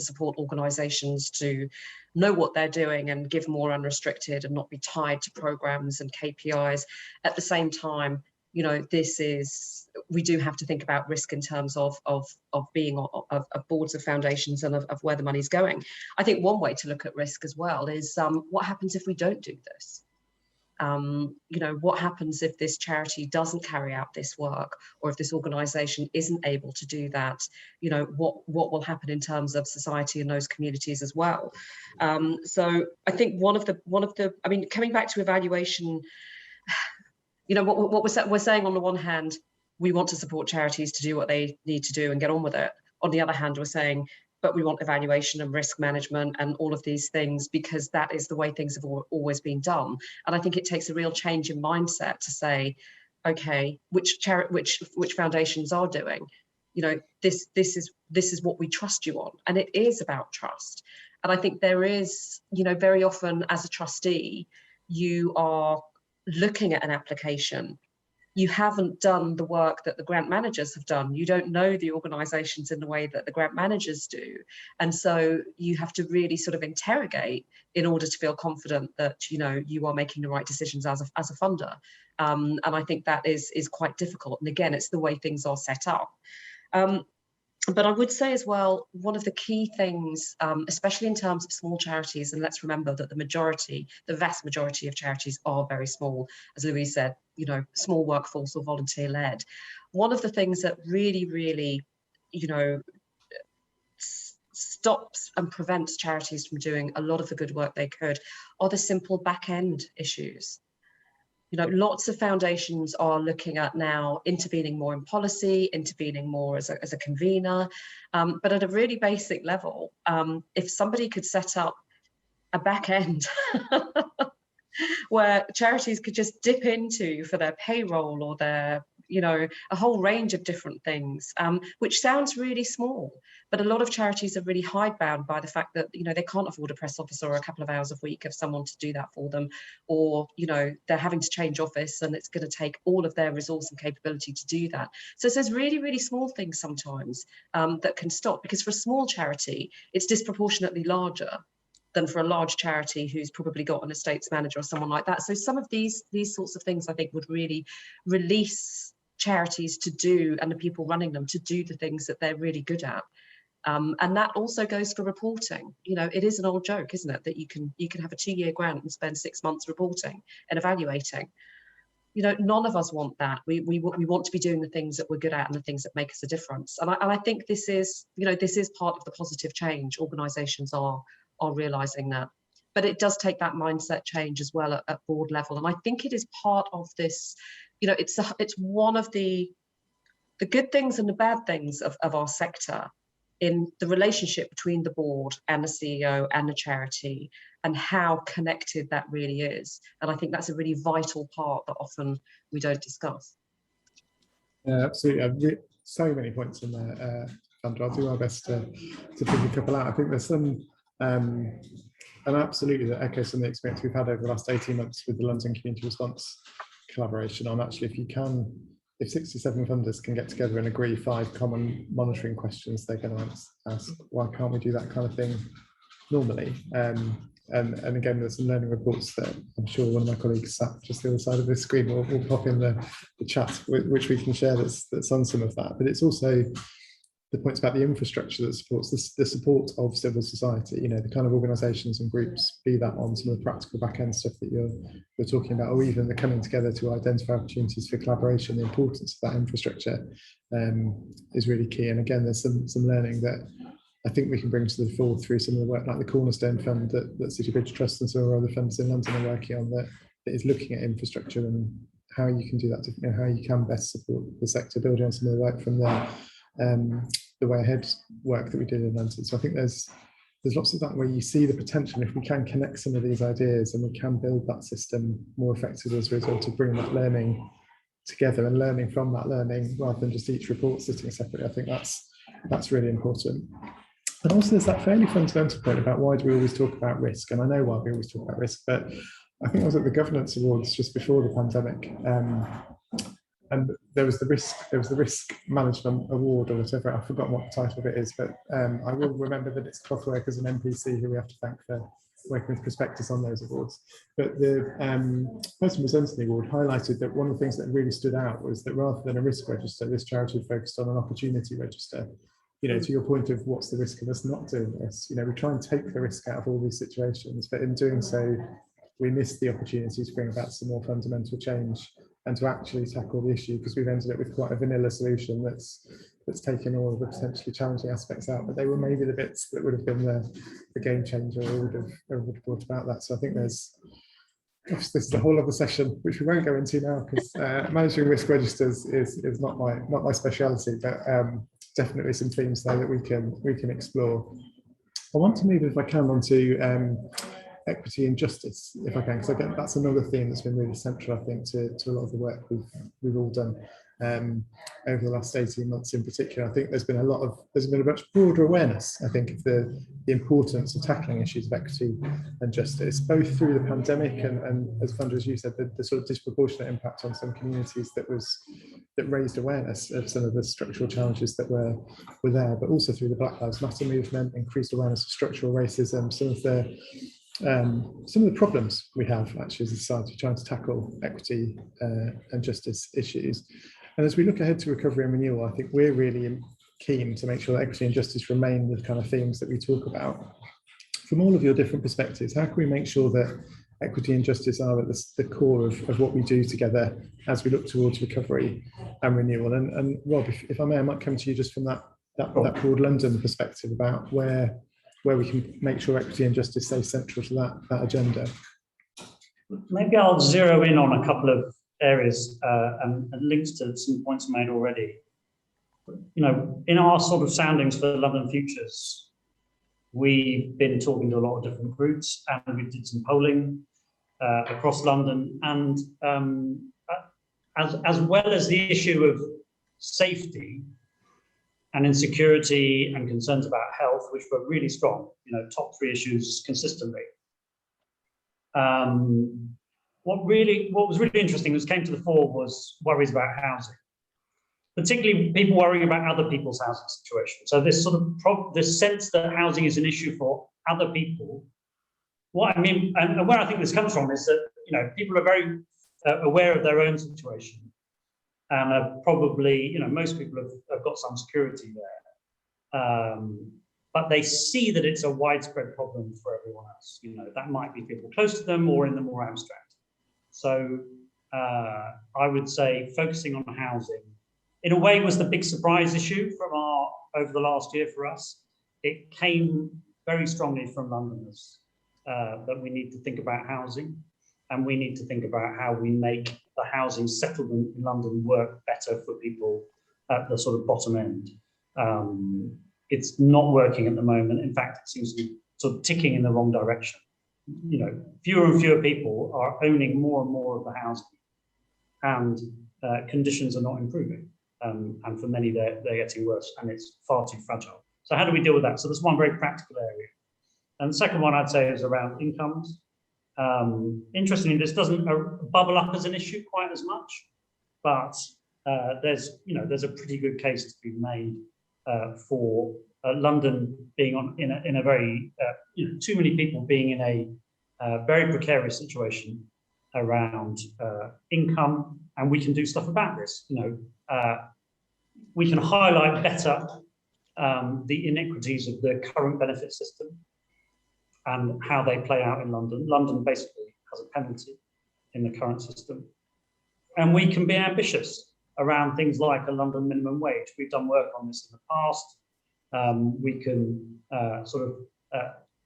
support organisations to know what they're doing and give more unrestricted and not be tied to programs and KPIs. At the same time, you know, we do have to think about risk in terms of being of boards of foundations and of where the money's going. I think one way to look at risk as well is what happens if we don't do this? You know, what happens if this charity doesn't carry out this work, or if this organisation isn't able to do that? You know, what will happen in terms of society and those communities as well? So I think one of the I mean, coming back to evaluation, you know, what we're saying on the one hand, we want to support charities to do what they need to do and get on with it. On the other hand, we're saying, but we want evaluation and risk management and all of these things, because that is the way things have always been done. And I think it takes a real change in mindset to say, okay, which foundations are doing, you know, this is what we trust you on, and it is about trust. And I think there is, you know, very often as a trustee, you are looking at an application, you haven't done the work that the grant managers have done. You don't know the organisations in the way that the grant managers do. And so you have to really sort of interrogate in order to feel confident that, you know, you are making the right decisions as a funder. And I think that is quite difficult. And again, it's the way things are set up. But I would say as well, one of the key things, especially in terms of small charities, and let's remember that the vast majority of charities are very small, as Louise said, you know, small workforce or volunteer led. One of the things that really, you know, stops and prevents charities from doing a lot of the good work they could are the simple back end issues. You know, lots of foundations are looking at now intervening more in policy, intervening more as a convener. But at a really basic level, if somebody could set up a back end where charities could just dip into for their payroll or their, you know, a whole range of different things, which sounds really small, but a lot of charities are really hidebound by the fact that, you know, they can't afford a press officer or a couple of hours a week of someone to do that for them, or, you know, they're having to change office and it's going to take all of their resource and capability to do that. So there's really small things sometimes that can stop, because for a small charity, it's disproportionately larger than for a large charity who's probably got an estates manager or someone like that. So some of these sorts of things, I think, would really release charities to do, and the people running them to do the things that they're really good at. And that also goes for reporting. You know, it is an old joke, isn't it, that you can have a 2-year grant and spend 6 months reporting and evaluating. You know, none of us want that. We want to be doing the things that we're good at and the things that make us a difference. And I think this is, you know, this is part of the positive change. Organisations are realising that. But it does take that mindset change as well at board level. And I think it is part of this, you know, it's one of the good things and the bad things of our sector, in the relationship between the board and the CEO and the charity, and how connected that really is. And I think that's a really vital part that often we don't discuss. Yeah, absolutely. So many points in there, Sandra. I'll do our best to pick a couple out. I think there's some, and absolutely that echoes some of the experience we've had over the last 18 months with the London Community Response collaboration on actually, if 67 funders can get together and agree 5 common monitoring questions they're going to ask, why can't we do that kind of thing normally? And again, there's some learning reports that I'm sure one of my colleagues sat just the other side of this screen will pop in the chat, which we can share that's on some of that. But it's also, the points about the infrastructure that supports this, the support of civil society, the kind of organisations and groups, be that on some of the practical back end stuff that you're talking about, or even the coming together to identify opportunities for collaboration. The importance of that infrastructure is really key. And again, there's some learning that I think we can bring to the fore through some of the work like the Cornerstone Fund that City Bridge Trust and some of our other funds in London are working on, that is looking at infrastructure and how you can do that differently, how you can best support the sector, building on some of the work from the way ahead work that we did in London. So I think there's lots of that where you see the potential. If we can connect some of these ideas and we can build that system more effectively as a result of bringing that learning together and learning from that learning rather than just each report sitting separately, I think that's really important. And also there's that fairly fundamental point about why do we always talk about risk? And I know why we always talk about risk, but I think I was at the Governance Awards just before the pandemic, and there was the risk management award or whatever. I've forgotten what the title of it is, but I will remember that it's Clothworkers and NPC who we have to thank for working with Prospectus on those awards. But the person presenting the award highlighted that one of the things that really stood out was that rather than a risk register, this charity focused on an opportunity register. To your point of what's the risk of us not doing this, we try and take the risk out of all these situations, but in doing so, we miss the opportunity to bring about some more fundamental change and to actually tackle the issue, because we've ended up with quite a vanilla solution that's taken all of the potentially challenging aspects out, but they were maybe the bits that would have been the game changer or would have brought about that. So I think this is a whole other session which we won't go into now, because managing risk registers is not my speciality, but definitely some themes there that we can explore. I want to move, if I can, onto equity and justice, if I can, because again, that's another theme that's been really central, I think, to a lot of the work we've all done over the last 18 months in particular. I think there's been a much broader awareness, I think, of the importance of tackling issues of equity and justice, both through the pandemic and as Fundra, as you said, the sort of disproportionate impact on some communities that raised awareness of some of the structural challenges that were there, but also through the Black Lives Matter movement, increased awareness of structural racism, some of the problems we have actually as a society trying to tackle equity and justice issues. And as we look ahead to recovery and renewal, I think we're really keen to make sure that equity and justice remain the kind of themes that we talk about. From all of your different perspectives, how can we make sure that equity and justice are at the core of what we do together as we look towards recovery and renewal? And Rob, if I may, I might come to you just from that broad London perspective about where we can make sure equity and justice stay central to that agenda. Maybe I'll zero in on a couple of areas and links to some points made already. In our sort of soundings for London Futures, we've been talking to a lot of different groups, and we did some polling across London, and as well as the issue of safety and insecurity and concerns about health, which were really strong, top three issues consistently. What was really interesting that came to the fore was worries about housing, particularly people worrying about other people's housing situation. So this sort of this sense that housing is an issue for other people. What I mean, and where I think this comes from is that people are very aware of their own situation. And probably, most people have got some security there. But they see that it's a widespread problem for everyone else. That might be people close to them or in the more abstract. So I would say focusing on housing, in a way, was the big surprise issue over the last year for us. It came very strongly from Londoners that we need to think about housing. And we need to think about how we make the housing settlement in London work better for people at the sort of bottom end. It's not working at the moment. In fact, it seems to be sort of ticking in the wrong direction. Fewer and fewer people are owning more and more of the housing, and conditions are not improving. And for many, they're getting worse, and it's far too fragile. So how do we deal with that? So there's one very practical area. And the second one I'd say is around incomes. Interestingly, this doesn't bubble up as an issue quite as much, but there's a pretty good case to be made for London being in a very too many people being in a very precarious situation around income, and we can do stuff about this. We can highlight better the inequities of the current benefit system and how they play out in London. London basically has a penalty in the current system. And we can be ambitious around things like a London minimum wage. We've done work on this in the past. We can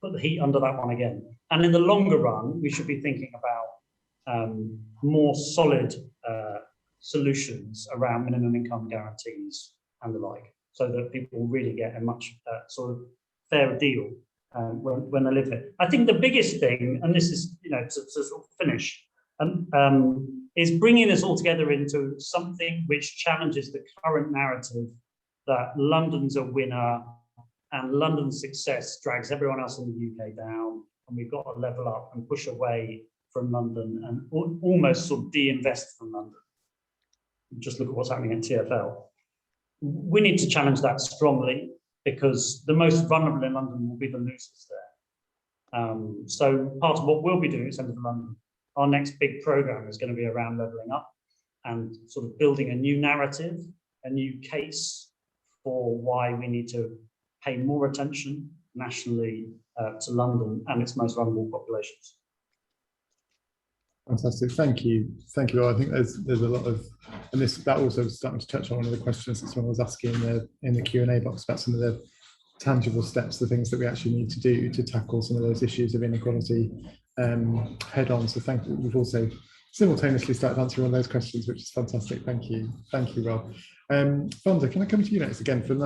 put the heat under that one again. And in the longer run, we should be thinking about more solid solutions around minimum income guarantees and the like, so that people really get a much sort of fair deal when they live here. I think the biggest thing, and this is, to sort of finish, is bringing this all together into something which challenges the current narrative that London's a winner and London's success drags everyone else in the UK down, and we've got to level up and push away from London and almost sort of de-invest from London. Just look at what's happening at TfL. We need to challenge that strongly, because the most vulnerable in London will be the losers there. So part of what we'll be doing at Centre for London, our next big programme is going to be around levelling up and sort of building a new narrative, a new case for why we need to pay more attention nationally to London and its most vulnerable populations. Fantastic, thank you all. I think there's a lot of, and that also was starting to touch on one of the questions that someone was asking in the Q&A box about some of the tangible steps, the things that we actually need to do to tackle some of those issues of inequality head on. So thank you. We've also simultaneously started answering all those questions, which is fantastic. Thank you, Rob. Fonda, can I come to you next again from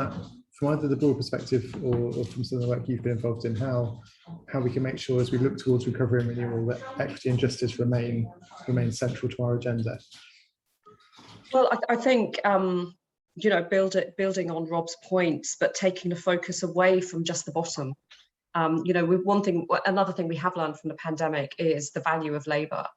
either the broad perspective or from some of the work you've been involved in, how we can make sure as we look towards recovery and renewal that equity and justice remain central to our agenda? Well, I think building on Rob's points, but taking the focus away from just the bottom. Another thing we have learned from the pandemic is the value of labour.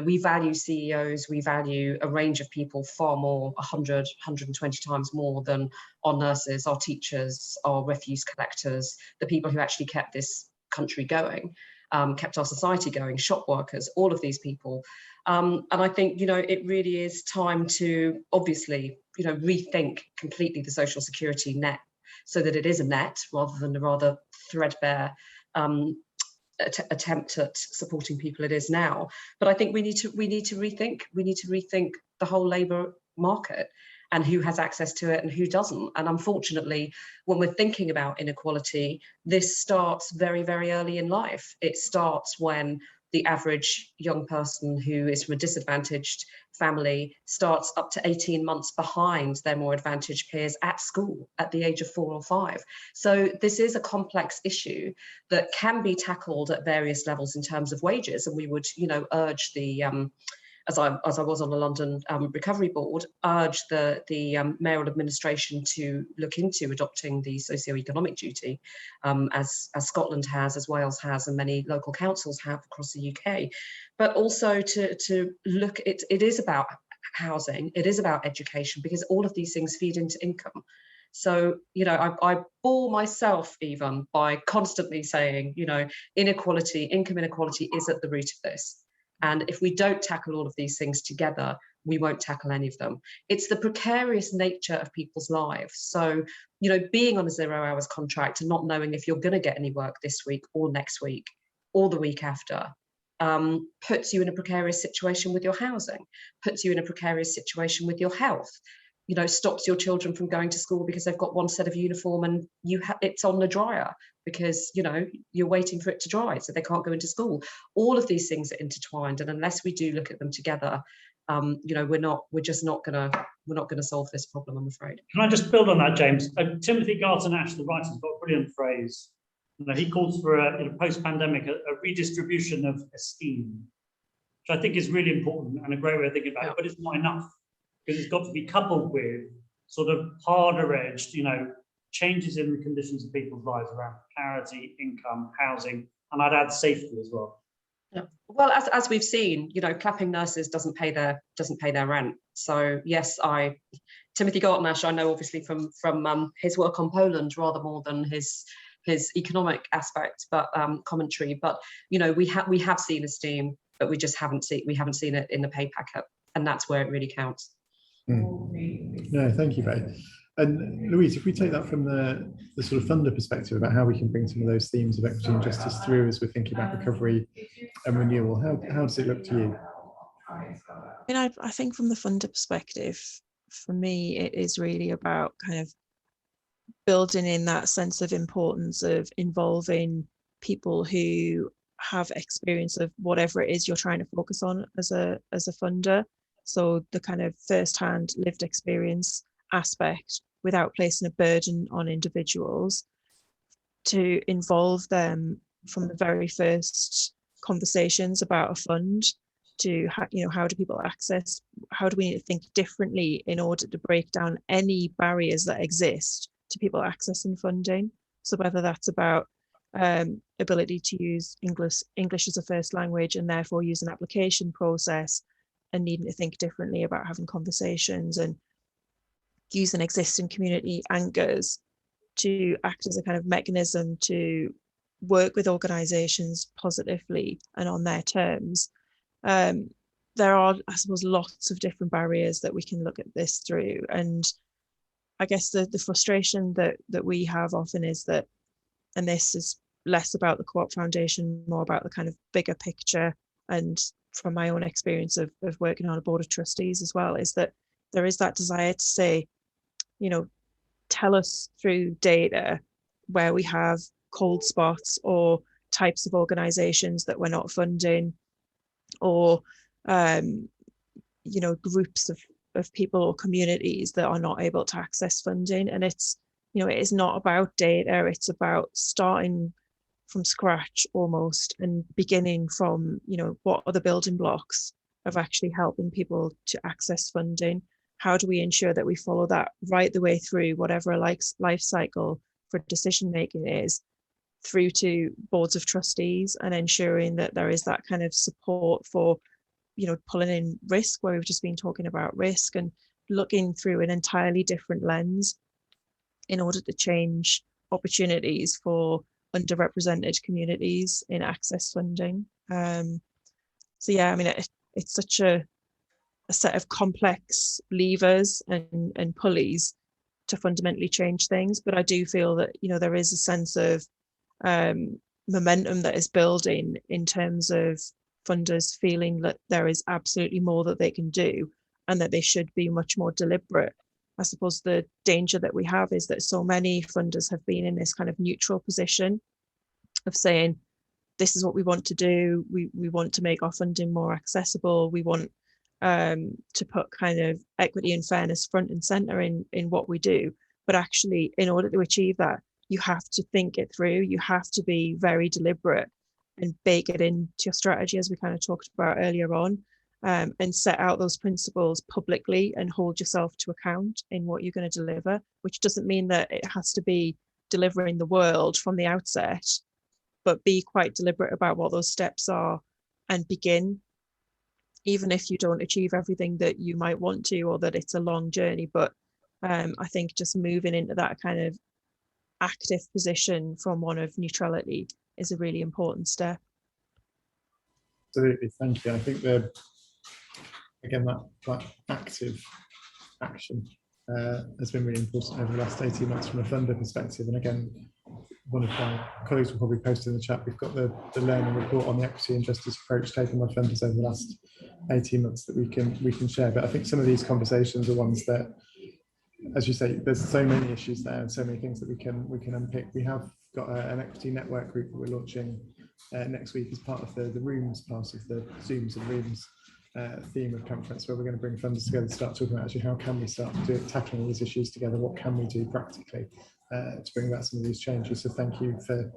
We value CEOs, we value a range of people far more, 100, 120 times more than our nurses, our teachers, our refuse collectors, the people who actually kept this country going, kept our society going, shop workers, all of these people. And I think, it really is time to obviously, rethink completely the social security net so that it is a net rather than a rather threadbare attempt at supporting people it is now. But I think we need to rethink the whole labour market and who has access to it and who doesn't. And unfortunately, when we're thinking about inequality, this starts very, very early in life. It starts when the average young person who is from a disadvantaged family starts up to 18 months behind their more advantaged peers at school at the age of 4 or 5. So this is a complex issue that can be tackled at various levels in terms of wages. And we would, urge the, as I was on the London Recovery Board, urge the mayoral administration to look into adopting the socio-economic duty, as Scotland has, as Wales has, and many local councils have across the UK. But also to look, it is about housing, it is about education, because all of these things feed into income. So, I bore myself even by constantly saying, inequality, income inequality is at the root of this. And if we don't tackle all of these things together, we won't tackle any of them. It's the precarious nature of people's lives. So, being on a 0 hours contract and not knowing if you're going to get any work this week or next week or the week after puts you in a precarious situation with your housing, puts you in a precarious situation with your health. Stops your children from going to school because they've got one set of uniform and it's on the dryer because, you're waiting for it to dry, so they can't go into school. All of these things are intertwined, and unless we do look at them together, we're just not gonna solve this problem, I'm afraid. Can I just build on that, James? Timothy Garton-Ash, the writer, has got a brilliant phrase. He calls for post-pandemic a redistribution of esteem, which I think is really important and a great way of thinking about it, but it's not enough, because it's got to be coupled with sort of harder-edged, changes in the conditions of people's lives around precarity, income, housing, and I'd add safety as well. Yeah. Well, as we've seen, clapping nurses doesn't pay their rent. So yes, Timothy Garton-Ash, I know obviously from his work on Poland rather more than his economic aspect, but commentary. But we have seen esteem, but we haven't seen it in the pay packet, and that's where it really counts. No, thank you both. And Louise, if we take that from the sort of funder perspective about how we can bring some of those themes of equity and justice through as we're thinking about recovery and renewal, how does it look to you? I think from the funder perspective, for me, it is really about kind of building in that sense of importance of involving people who have experience of whatever it is you're trying to focus on as a funder. So the kind of first-hand lived experience aspect, without placing a burden on individuals, to involve them from the very first conversations about a fund, to how do people access, how do we need to think differently in order to break down any barriers that exist to people accessing funding. So whether that's about ability to use English as a first language and therefore use an application process, and needing to think differently about having conversations and using existing community anchors to act as a kind of mechanism to work with organisations positively and on their terms. There are, I suppose, lots of different barriers that we can look at this through. And I guess the frustration that we have often is that, and this is less about the Co-op Foundation, more about the kind of bigger picture, and from my own experience of working on a board of trustees as well, is that there is that desire to say, tell us through data where we have cold spots or types of organisations that we're not funding, or groups of people or communities that are not able to access funding. And it's, it is not about data, it's about starting from scratch almost, and beginning from, what are the building blocks of actually helping people to access funding? How do we ensure that we follow that right the way through whatever a life cycle for decision making is, through to boards of trustees, and ensuring that there is that kind of support for, pulling in risk, where we've just been talking about risk, and looking through an entirely different lens in order to change opportunities for underrepresented communities in access funding. So yeah, it's such a set of complex levers and pulleys to fundamentally change things, but I do feel that there is a sense of momentum that is building in terms of funders feeling that there is absolutely more that they can do, and that they should be much more deliberate. I suppose the danger that we have is that so many funders have been in this kind of neutral position of saying, this is what we want to do, we want to make our funding more accessible, we want to put kind of equity and fairness front and center in what we do. But actually, in order to achieve that, you have to think it through, you have to be very deliberate and bake it into your strategy, as we kind of talked about earlier on, and set out those principles publicly and hold yourself to account in what you're going to deliver, which doesn't mean that it has to be delivering the world from the outset, but be quite deliberate about what those steps are and begin, even if you don't achieve everything that you might want to, or that it's a long journey. But I think just moving into that kind of active position from one of neutrality is a really important step. Absolutely, thank you. I think again, that active action has been really important over the last 18 months from a funder perspective. And again, one of my colleagues will probably post in the chat, we've got the learning report on the equity and justice approach taken by funders over the last 18 months that we can share. But I think some of these conversations are ones that, as you say, there's so many issues there and so many things that we can unpick. We have got an equity network group that we're launching next week as part of the rooms, part of the Zooms and rooms theme of conference, where we're going to bring funders together to start talking about actually how can we start tackling these issues together, what can we do practically to bring about some of these changes. So thank you for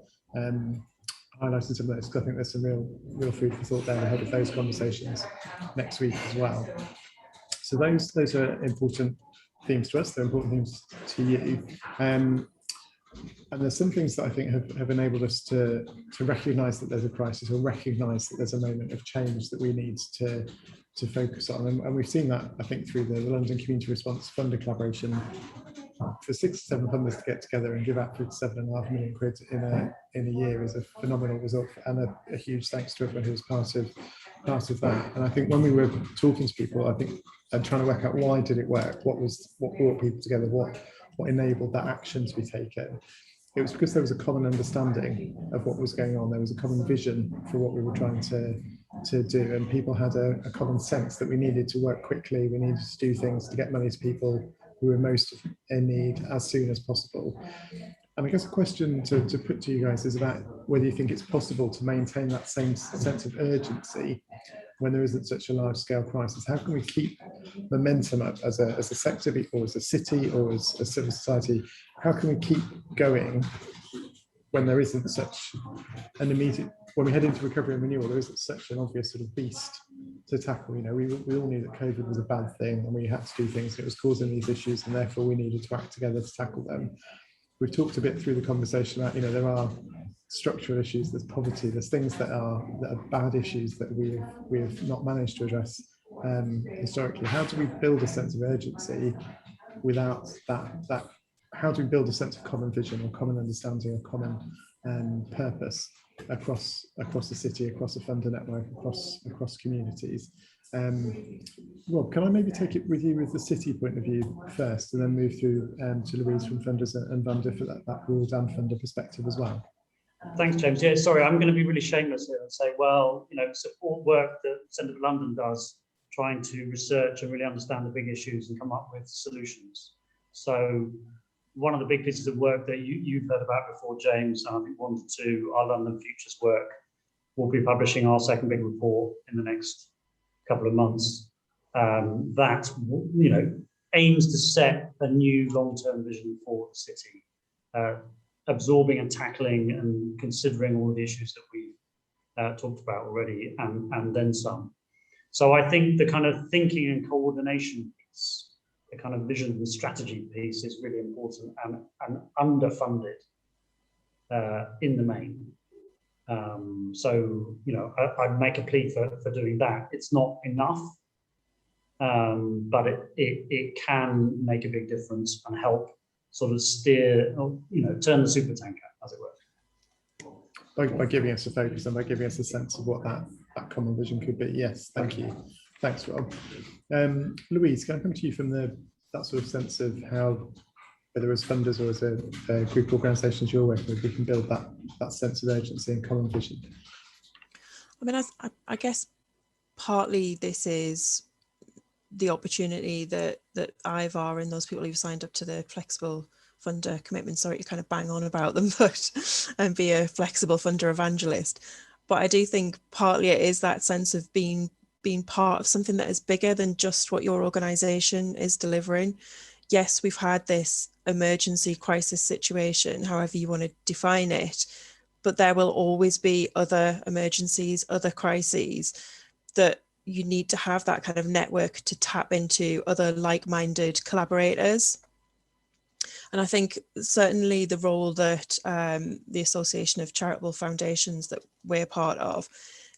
highlighting some of those, because I think there's some real food for thought there ahead of those conversations next week as well. So those are important themes to us, they're important themes to you. And there's some things that I think have enabled us to recognise that there's a crisis, or recognise that there's a moment of change that we need to focus on. And we've seen that, I think, through the London Community Response Funder Collaboration. For 6 to 7 funders to get together and give out 7.5 million quid in a year is a phenomenal result, and a huge thanks to everyone who was part of that. And I think when we were talking to people, I think, and trying to work out why did it work, what brought people together, what what enabled that action to be taken, it was because there was a common understanding of what was going on. There was a common vision for what we were trying to do, and people had a common sense that we needed to work quickly. We needed to do things to get money to people who were most in need as soon as possible. And I guess a question to put to you guys is about whether you think it's possible to maintain that same sense of urgency when there isn't such a large-scale crisis. How can we keep momentum up as a sector, or as a city, or as a civil society? How can we keep going when there isn't such an immediate, when we head into recovery and renewal, there isn't such an obvious sort of beast to tackle? You know, we all knew that COVID was a bad thing, and we had to do things, and it was causing these issues, and therefore we needed to act together to tackle them. We've talked a bit through the conversation about, you know, there are structural issues, there's poverty, there's things that are bad issues that we have not managed to address historically. How do we build a sense of urgency without that? How do we build a sense of common vision or common understanding or common purpose across the city, across the funder network, across communities? Rob, can I maybe take it with you with the city point of view first, and then move through to Louise from funders and Funder for that broad and funder perspective as well? Thanks, James. Yeah, sorry, I'm going to be really shameless here and say, well, you know, support work that Centre for London does, trying to research and really understand the big issues and come up with solutions. So one of the big pieces of work that you've heard about before, James, and I think 1 to 2, our London Futures work, we'll be publishing our second big report in the next couple of months. That, you know, aims to set a new long-term vision for the city, absorbing and tackling and considering all of the issues that we've talked about already, and then some. So I think the kind of thinking and coordination piece, the kind of vision and strategy piece, is really important and underfunded in the main. So, you know, I make a plea for doing that. It's not enough, but it can make a big difference and help sort of steer, you know, turn the super tanker, as it were. By giving us a focus and by giving us a sense of what that common vision could be. Yes, thank you. Thanks, Rob. Louise, can I come to you from that sort of sense of how, whether as funders or as a group of organisations you're working with, we can build that sense of urgency and common vision? I mean, I guess partly this is the opportunity that IVAR and those people who've signed up to the flexible funder commitment, sorry to kind of bang on about them, but and be a flexible funder evangelist. But I do think partly it is that sense of being part of something that is bigger than just what your organisation is delivering. Yes, we've had this emergency crisis situation, however you want to define it, but there will always be other emergencies, other crises that you need to have that kind of network to tap into other like-minded collaborators. And I think certainly the role that the Association of Charitable Foundations that we're part of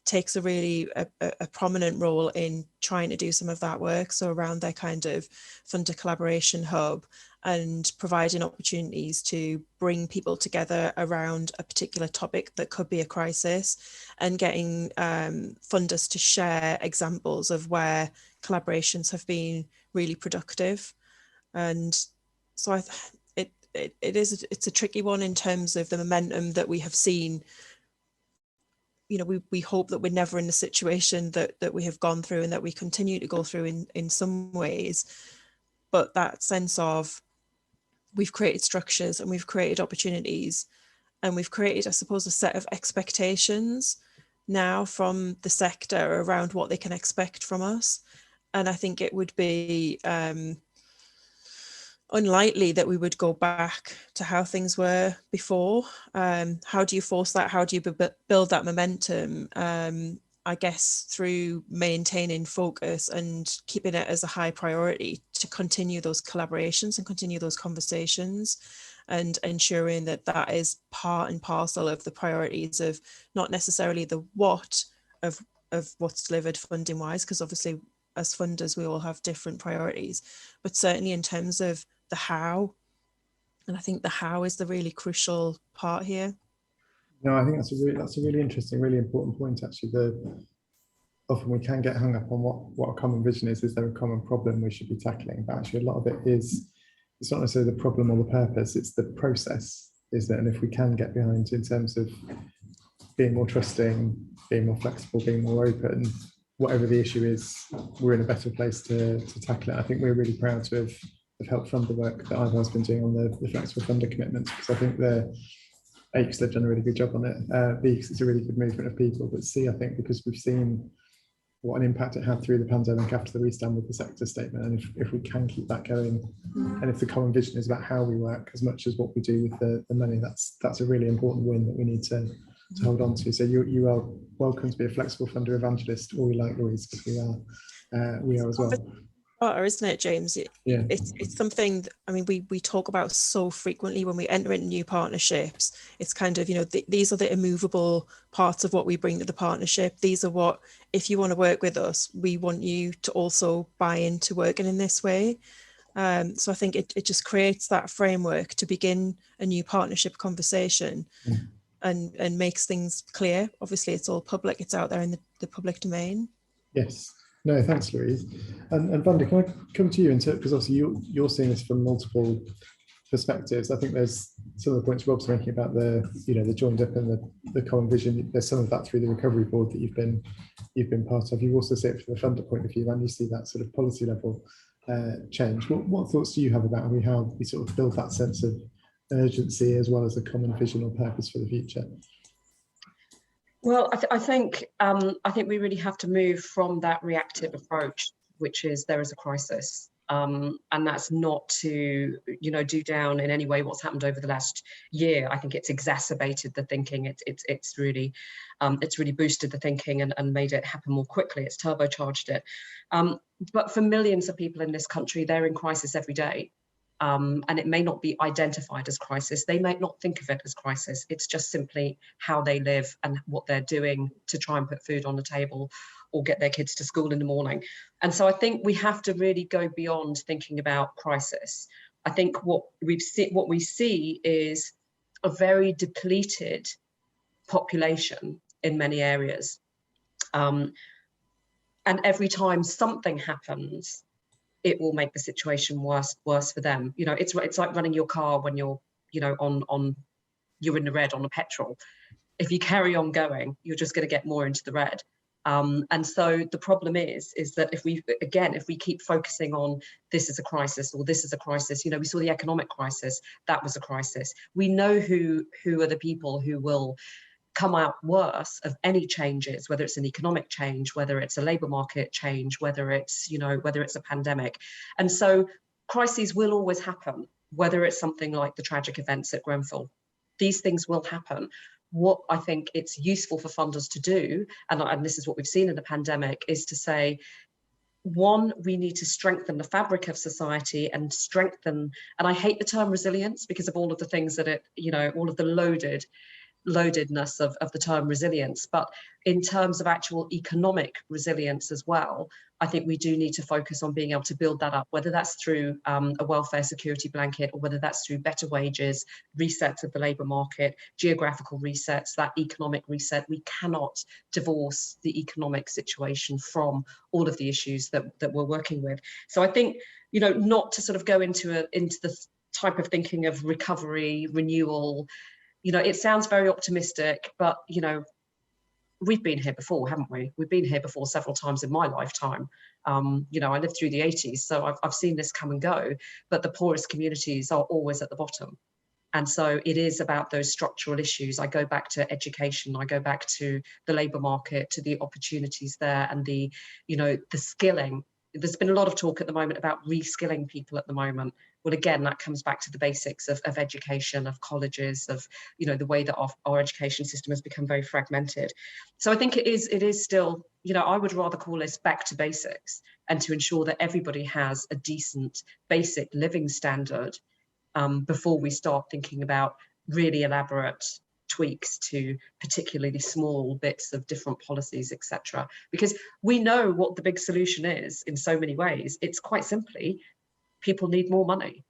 takes a really a prominent role in trying to do some of that work. So around their kind of funder collaboration hub and providing opportunities to bring people together around a particular topic that could be a crisis, and getting funders to share examples of where collaborations have been really productive. And so it's a tricky one in terms of the momentum that we have seen. You know, we hope that we're never in the situation that we have gone through and that we continue to go through in some ways. But that sense of we've created structures and we've created opportunities and we've created, I suppose, a set of expectations now from the sector around what they can expect from us. And I think it would be unlikely that we would go back to how things were before. How do you force that? How do you build that momentum? I guess through maintaining focus and keeping it as a high priority to continue those collaborations and continue those conversations, and ensuring that that is part and parcel of the priorities of not necessarily the what of what's delivered funding wise, because obviously as funders we all have different priorities, but certainly in terms of the how. And I think the how is the really crucial part here. No, I think that's a really interesting, really important point, actually. Often we can get hung up on what a common vision is. Is there a common problem we should be tackling? But actually a lot of it is it's not necessarily the problem or the purpose, it's the process, isn't it? And if we can get behind in terms of being more trusting, being more flexible, being more open, whatever the issue is, we're in a better place to tackle it. I think we're really proud to have helped fund the work that IVAR's been doing on the flexible funder commitments, because I think they've done a really good job on it. B, because it's a really good movement of people, but C, I think because we've seen what an impact it had through the pandemic after the restand with the sector statement, and if we can keep that going, and if the common vision is about how we work as much as what we do with the money, that's a really important win that we need to hold on to. So you are welcome to be a flexible funder evangelist, or we like Louise, because we are as well. Isn't it, James? Yeah. It's something that, I mean, we talk about so frequently when we enter into new partnerships. It's kind of, you know, these are the immovable parts of what we bring to the partnership. These are what, if you want to work with us, we want you to also buy into working in this way. So I think it just creates that framework to begin a new partnership conversation, and makes things clear. Obviously, it's all public, it's out there in the public domain. Yes. No, thanks, Louise. And Vanda, can I come to you, because obviously you're seeing this from multiple perspectives. I think there's some of the points Rob's making about the joined up and the common vision. There's some of that through the recovery board that you've been part of. You also see it from the funder point of view, and you see that sort of policy level change. What thoughts do you have about how we sort of build that sense of urgency as well as a common vision or purpose for the future? Well, I think we really have to move from that reactive approach, which is there is a crisis, and that's not to do down in any way what's happened over the last year. I think it's exacerbated the thinking. It's really boosted the thinking and made it happen more quickly. It's turbocharged it. But for millions of people in this country, they're in crisis every day. And it may not be identified as crisis. They may not think of it as crisis. It's just simply how they live and what they're doing to try and put food on the table or get their kids to school in the morning. And so I think we have to really go beyond thinking about crisis. I think what we see is a very depleted population in many areas. And every time something happens, it will make the situation worse for them. It's like running your car when you're you're in the red on the petrol. If you carry on going, you're just going to get more into the red. And so the problem is that if we keep focusing on this is a crisis or this is a crisis, we saw the economic crisis, that was a crisis. We know who are the people who will come out worse of any changes, whether it's an economic change, whether it's a labour market change, whether it's a pandemic. And so crises will always happen, whether it's something like the tragic events at Grenfell. These things will happen. What I think it's useful for funders to do, and this is what we've seen in the pandemic, is to say, one, we need to strengthen the fabric of society and strengthen, and I hate the term resilience because of all of the things that all of the loadedness of the term resilience, but in terms of actual economic resilience as well, I think we do need to focus on being able to build that up, whether that's through a welfare security blanket or whether that's through better wages, resets of the labour market, geographical resets, that economic reset. We cannot divorce the economic situation from all of the issues that we're working with. So I think, not to sort of go into the type of thinking of recovery, renewal. It sounds very optimistic, but, we've been here before, haven't we? We've been here before several times in my lifetime. I lived through the 80s, so I've seen this come and go, but the poorest communities are always at the bottom. And so it is about those structural issues. I go back to education, I go back to the labour market, to the opportunities there and the skilling. There's been a lot of talk at the moment about reskilling people at the moment. Well, again, that comes back to the basics of education, of colleges, of the way that our education system has become very fragmented. So I think it is still, I would rather call this back to basics and to ensure that everybody has a decent basic living standard before we start thinking about really elaborate tweaks to particularly small bits of different policies, etc. Because we know what the big solution is in so many ways. It's quite simply, people need more money.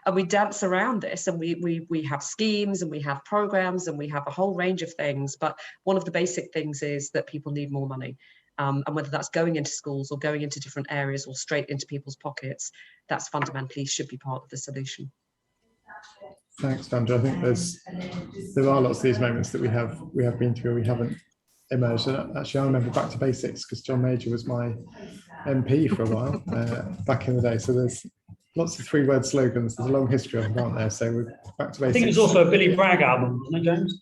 And we dance around this, and we have schemes and we have programs and we have a whole range of things. But one of the basic things is that people need more money. and whether that's going into schools or going into different areas or straight into people's pockets, that's fundamentally should be part of the solution. Thanks, Vandra. I think there are lots of these moments that we have been through, we haven't emerged. And actually, I remember back to basics because John Major was my MP for a while back in the day. So there's lots of three-word slogans. There's a long history of them, aren't there? So we're back to basics. I think it was also a Billy Bragg album, wasn't it, James?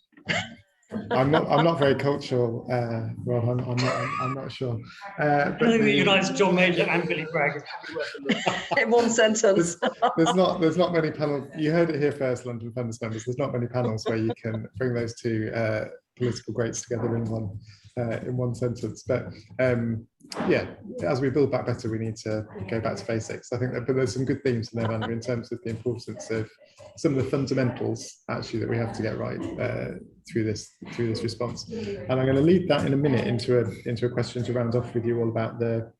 I'm not very cultural, Rob. I'm not sure. I don't think it unites John Major and Billy Bragg. In one sentence. There's not many panels. You heard it here first, London Funders members. There's not many panels where you can bring those two political greats together in one sentence. But yeah, as we build back better, we need to go back to basics. I think but there's some good themes in there, Andrew, in terms of the importance of some of the fundamentals actually that we have to get right through this response. And I'm going to lead that in a minute into a question to round off with you all about the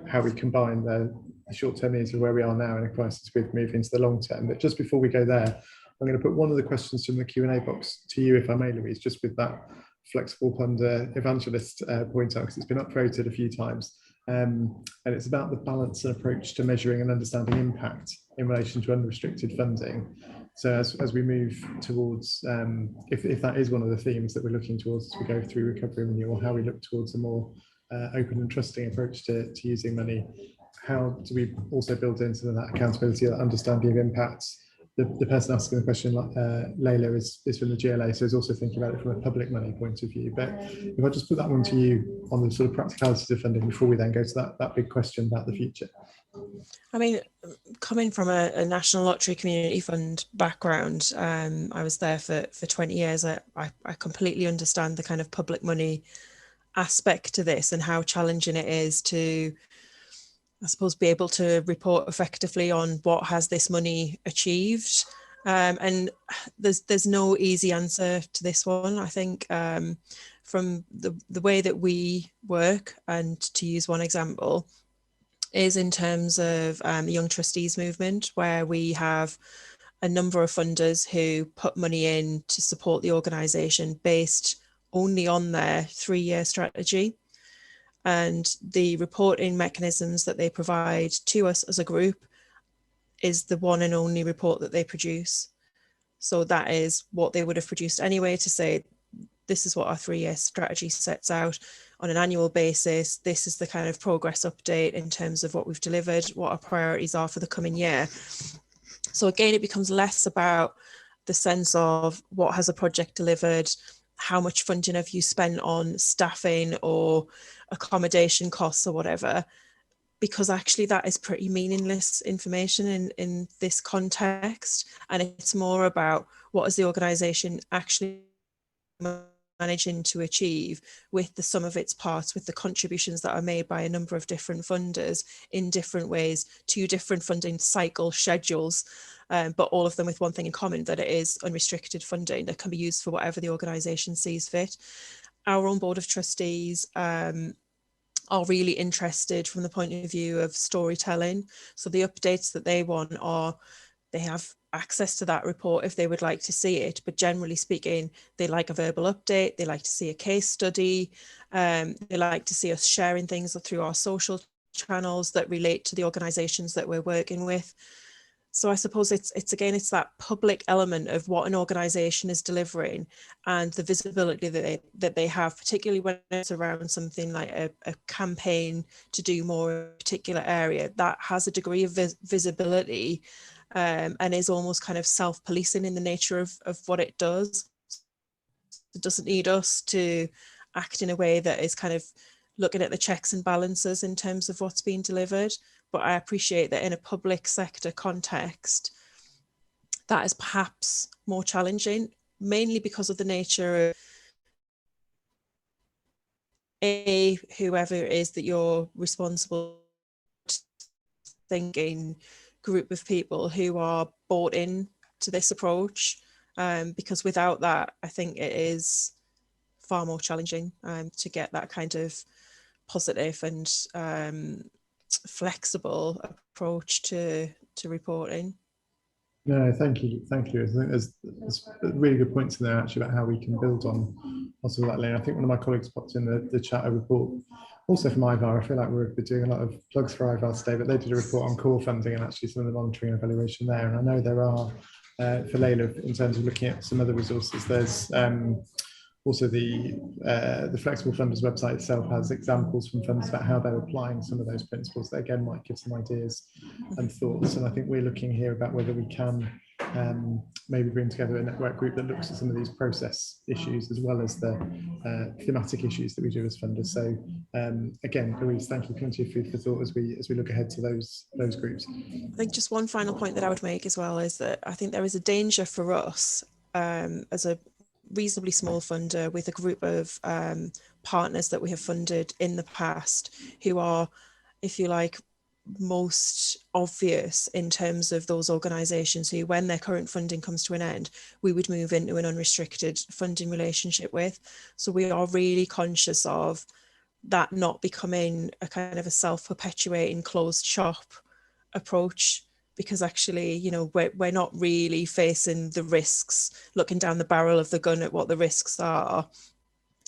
how we combine the short-term needs of where we are now in a crisis with moving to the long term. But just before we go there, I'm going to put one of the questions from the Q&A box to you, if I may, Louise, just with that flexible funder evangelist point out, because it's been upvoted a few times. And it's about the balance and approach to measuring and understanding impact in relation to unrestricted funding. So as we move towards, if that is one of the themes that we're looking towards as we go through recovery and renewal, how we look towards a more open and trusting approach to using money, how do we also build in some of that accountability, that understanding of impacts? The person asking the question, Layla, is from the GLA, so is also thinking about it from a public money point of view. But if I just put that one to you on the sort of practicalities of funding before we then go to that big question about the future. I mean, coming from a National Lottery Community Fund background, I was there for 20 years. I completely understand the kind of public money aspect to this and how challenging it is to, I suppose, be able to report effectively on what has this money achieved. And there's no easy answer to this one. I think from the way that we work, and to use one example, is in terms of the Young Trustees movement, where we have a number of funders who put money in to support the organisation based only on their 3-year strategy. And the reporting mechanisms that they provide to us as a group is the one and only report that they produce. So that is what they would have produced anyway, to say, this is what our 3-year strategy sets out on an annual basis. This is the kind of progress update in terms of what we've delivered, what our priorities are for the coming year. So again, it becomes less about the sense of what has a project delivered, how much funding have you spent on staffing or accommodation costs or whatever, because actually that is pretty meaningless information in this context. And it's more about what is the organisation actually managing to achieve with the sum of its parts, with the contributions that are made by a number of different funders in different ways to different funding cycle schedules, but all of them with one thing in common, that it is unrestricted funding that can be used for whatever the organisation sees fit. Our own board of trustees are really interested from the point of view of storytelling. So the updates that they want are, they have access to that report if they would like to see it, but generally speaking, they like a verbal update, they like to see a case study, they like to see us sharing things through our social channels that relate to the organisations that we're working with. So I suppose it's that public element of what an organisation is delivering and the visibility that they have, particularly when it's around something like a campaign to do more in a particular area that has a degree of visibility and is almost kind of self-policing in the nature of what it does. It doesn't need us to act in a way that is kind of looking at the checks and balances in terms of what's being delivered. But I appreciate that in a public sector context, that is perhaps more challenging, mainly because of the nature of whoever it is that you're responsible thinking group of people who are bought in to this approach, because without that, I think it is far more challenging to get that kind of positive and flexible approach to reporting. No, thank you. I think there's really good points in there actually about how we can build on possible that lane. I think one of my colleagues popped in the chat a report also from IVAR. I feel like we're doing a lot of plugs for IVAR today, but they did a report on core funding and actually some of the monitoring and evaluation there. And I know there are, for Layla, in terms of looking at some other resources, there's also the Flexible Funders website itself has examples from funds about how they're applying some of those principles that again might give some ideas and thoughts. And I think we're looking here about whether we can maybe bring together a network group that looks at some of these process issues as well as the thematic issues that we do as funders. So again, Louise, thank you, plenty of food for thought as we look ahead to those groups. I think just one final point that I would make as well is that I think there is a danger for us as a reasonably small funder with a group of partners that we have funded in the past who are, if you like, most obvious in terms of those organisations who, when their current funding comes to an end, we would move into an unrestricted funding relationship with. So we are really conscious of that not becoming a kind of a self-perpetuating closed shop approach, because actually, you know, we're not really facing the risks, looking down the barrel of the gun at what the risks are,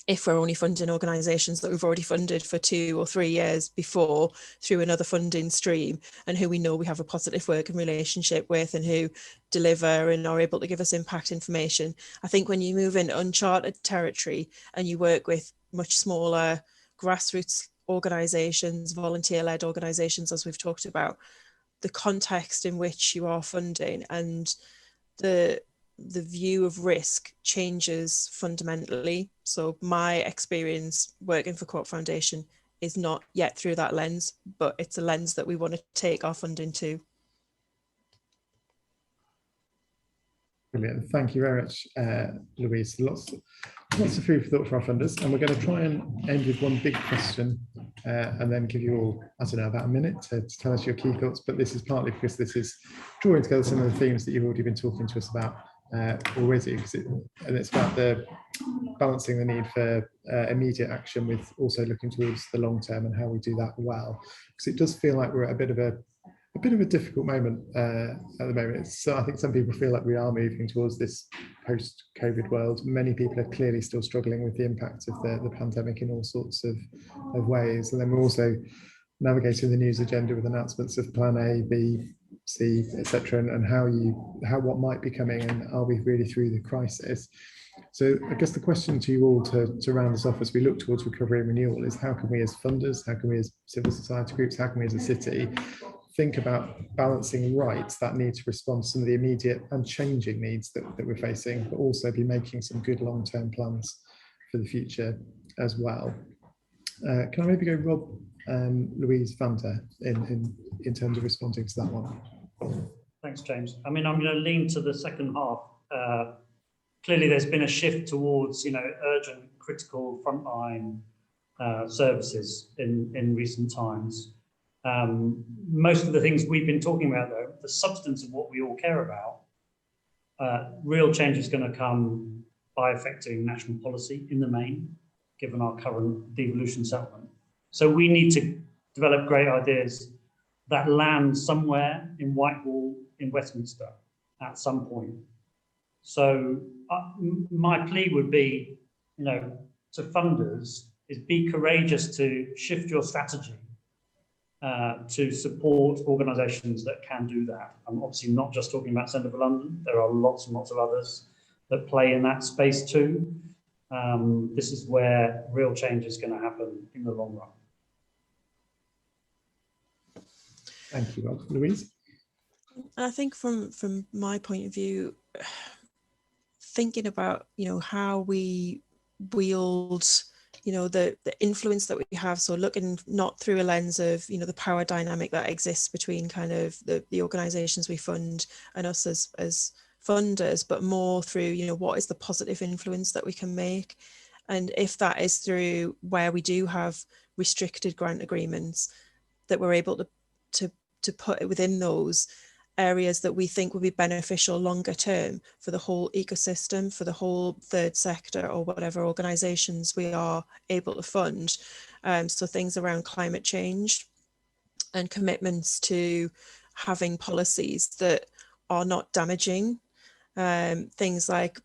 if we're only funding organisations that we've already funded for 2 or 3 years before through another funding stream, and who we know we have a positive working relationship with and who deliver and are able to give us impact information. I think when you move into uncharted territory and you work with much smaller grassroots organisations, volunteer-led organisations, as we've talked about, the context in which you are funding and the view of risk changes fundamentally. So my experience working for Co-op Foundation is not yet through that lens, but it's a lens that we want to take our funding to. Brilliant. Thank you very much, Louise. Lots of food for thought for our funders, and we're going to try and end with one big question and then give you all, I don't know, about a minute to tell us your key thoughts. But this is partly because this is drawing together some of the themes that you've already been talking to us about already, and it's about the balancing the need for immediate action with also looking towards the long term and how we do that well. Because it does feel like we're at a bit of a difficult moment at the moment. So I think some people feel like we are moving towards this post-COVID world. Many people are clearly still struggling with the impact of the pandemic in all sorts of ways. And then we're also navigating the news agenda with announcements of Plan A, B, C, etc., and what might be coming, and are we really through the crisis? So I guess the question to you all to round us off as we look towards recovery and renewal is, how can we as funders, how can we as civil society groups, how can we as a city think about balancing that need to respond to some of the immediate and changing needs that we're facing, but also be making some good long-term plans for the future as well. Can I maybe go Rob, Louise, Vanta in terms of responding to that one? Thanks, James. I mean, I'm going to lean to the second half. Clearly, there's been a shift towards, urgent, critical frontline services in recent times. Most of the things we've been talking about, though, the substance of what we all care about, real change is going to come by affecting national policy in the main, given our current devolution settlement. So we need to develop great ideas that land somewhere in Whitehall in Westminster at some point. So my plea would be, to funders, is be courageous to shift your strategy to support organisations that can do that. I'm obviously not just talking about Centre for London. There are lots and lots of others that play in that space too. This is where real change is going to happen in the long run. Thank you, Rob. Louise? I think from my point of view, thinking about, how we wield, the influence that we have. So looking not through a lens of, the power dynamic that exists between kind of the organisations we fund and us as funders, but more through, what is the positive influence that we can make? And if that is through where we do have restricted grant agreements, that we're able to put it within those areas that we think will be beneficial longer term for the whole ecosystem, for the whole third sector or whatever organisations we are able to fund. So things around climate change and commitments to having policies that are not damaging. Things like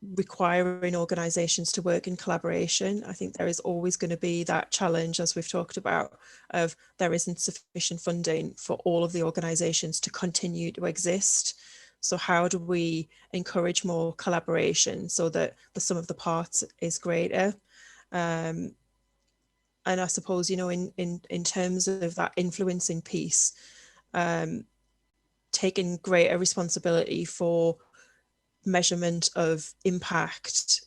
requiring organisations to work in collaboration. I think there is always going to be that challenge, as we've talked about, of there isn't sufficient funding for all of the organisations to continue to exist. So how do we encourage more collaboration so that the sum of the parts is greater? And I suppose, you know, in terms of that influencing piece, taking greater responsibility for measurement of impact,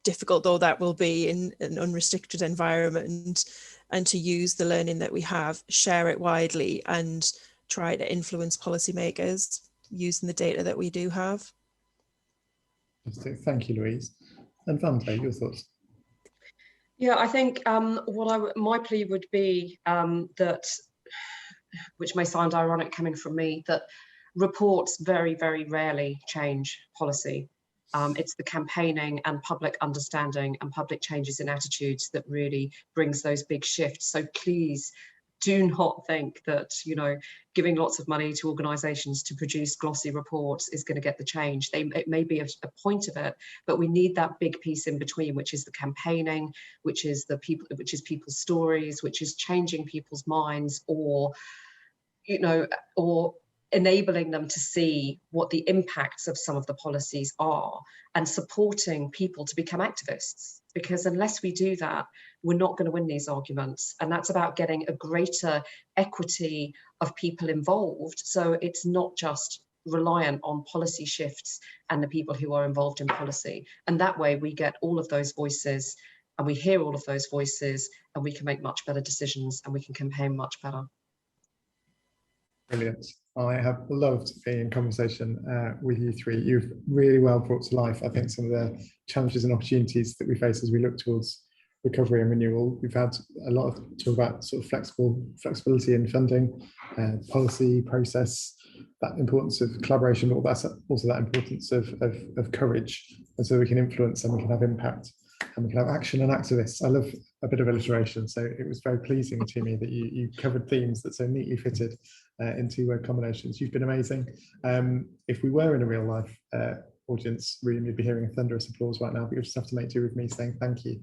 difficult though that will be in an unrestricted environment, and to use the learning that we have, share it widely, and try to influence policymakers using the data that we do have. Thank you, Louise. And Vante, your thoughts? Yeah, I think my plea would be that, which may sound ironic coming from me, that reports very, very rarely change policy. It's the campaigning and public understanding and public changes in attitudes that really brings those big shifts. So please do not think that, you know, giving lots of money to organisations to produce glossy reports is going to get the change. It may be a point of it, but we need that big piece in between, which is the campaigning, which is people's stories, which is changing people's minds, or, you know, or enabling them to see what the impacts of some of the policies are, and supporting people to become activists. Because unless we do that, we're not going to win these arguments. And that's about getting a greater equity of people involved. So it's not just reliant on policy shifts and the people who are involved in policy. And that way we get all of those voices, and we hear all of those voices, and we can make much better decisions, and we can campaign much better. Brilliant. I have loved being in conversation with you three. You've really well brought to life, I think, some of the challenges and opportunities that we face as we look towards recovery and renewal. We've had a lot of talk about sort of flexibility in funding, policy, process, that importance of collaboration, but that's also that importance of courage, and so we can influence and we can have impact and we can have action and activists. I love a bit of illustration, so it was very pleasing to me that you covered themes that so neatly fitted into word combinations. You've been amazing. If we were in a real life audience room, you'd be hearing a thunderous applause right now, but you'll just have to make do with me saying thank you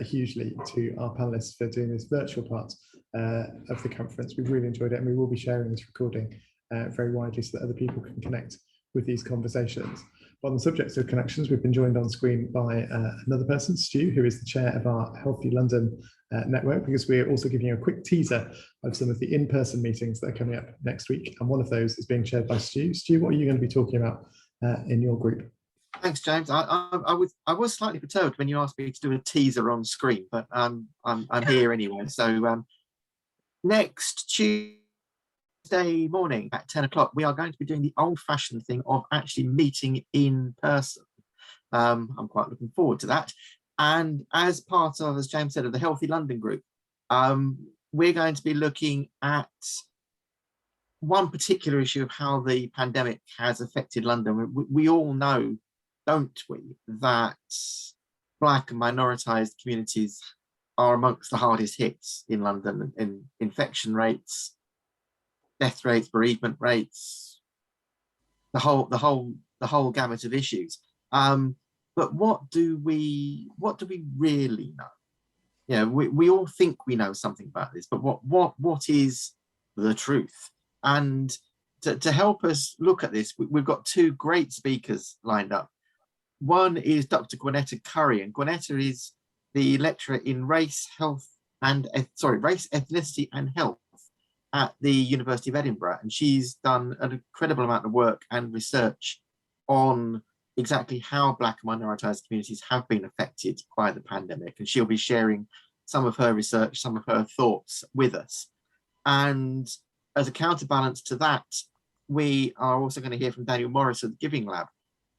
hugely to our panelists for doing this virtual part of the conference. We've really enjoyed it, and we will be sharing this recording very widely so that other people can connect with these conversations. But on the subject of connections, we've been joined on screen by another person, Stu, who is the chair of our Healthy London network, because we're also giving you a quick teaser of some of the in-person meetings that are coming up next week. And one of those is being chaired by Stu. Stu, what are you going to be talking about in your group? Thanks, James. I was slightly perturbed when you asked me to do a teaser on screen, but I'm here anyway. So next Tuesday morning at 10 o'clock, we are going to be doing the old-fashioned thing of actually meeting in person. I'm quite looking forward to that. And as part of, as James said, of the Healthy London group, we're going to be looking at one particular issue of how the pandemic has affected London. We all know, don't we, that Black and minoritized communities are amongst the hardest hits in London in infection rates, death rates, bereavement rates, the whole gamut of issues. But what do we really know? You know, we all think we know something about this, but what is the truth? And to help us look at this, we've got two great speakers lined up. One is Dr. Gwinnetta Curry, and Gwinnetta is the lecturer in race, ethnicity and health at the University of Edinburgh. And she's done an incredible amount of work and research on exactly how Black and minoritized communities have been affected by the pandemic. And she'll be sharing some of her research, some of her thoughts with us. And as a counterbalance to that, we are also going to hear from Daniel Morris at the Giving Lab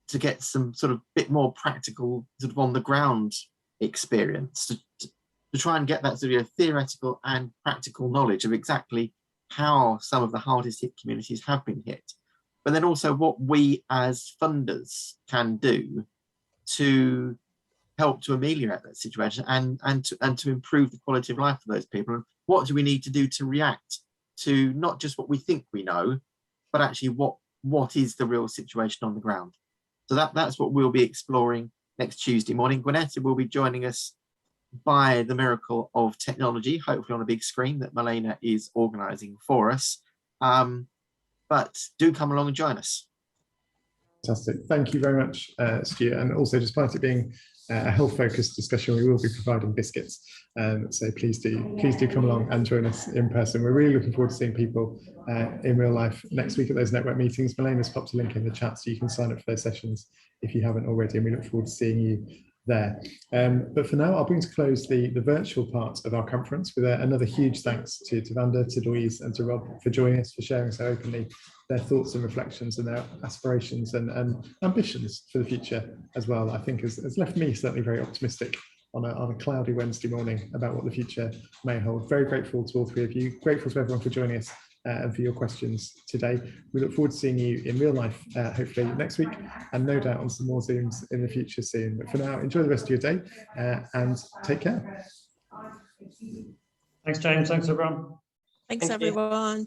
to get some sort of bit more practical, sort of on the ground experience to try and get that sort of theoretical and practical knowledge of exactly how some of the hardest hit communities have been hit, but then also what we as funders can do to help to ameliorate that situation and to improve the quality of life for those people. What do we need to do to react to not just what we think we know, but actually what is the real situation on the ground? So that's what we'll be exploring next Tuesday morning. Gwinnetta will be joining us by the miracle of technology, hopefully on a big screen that Milena is organising for us. But do come along and join us. Fantastic. Thank you very much, Stuart. And also, despite it being a health-focused discussion, we will be providing biscuits. So please do come along and join us in person. We're really looking forward to seeing people in real life next week at those network meetings. Milena's popped a link in the chat so you can sign up for those sessions if you haven't already, and we look forward to seeing you there. But for now, I'll bring to close the virtual part of our conference with another huge thanks to Vanda, to Louise and to Rob for joining us, for sharing so openly their thoughts and reflections and their aspirations and ambitions for the future as well. I think has left me certainly very optimistic on a cloudy Wednesday morning about what the future may hold. Very grateful to all three of you, grateful to everyone for joining us and for your questions today. We look forward to seeing you in real life, hopefully next week, and no doubt on some more Zooms in the future soon. But for now, enjoy the rest of your day and take care. Thanks, James. Thanks, everyone. Thanks, everyone.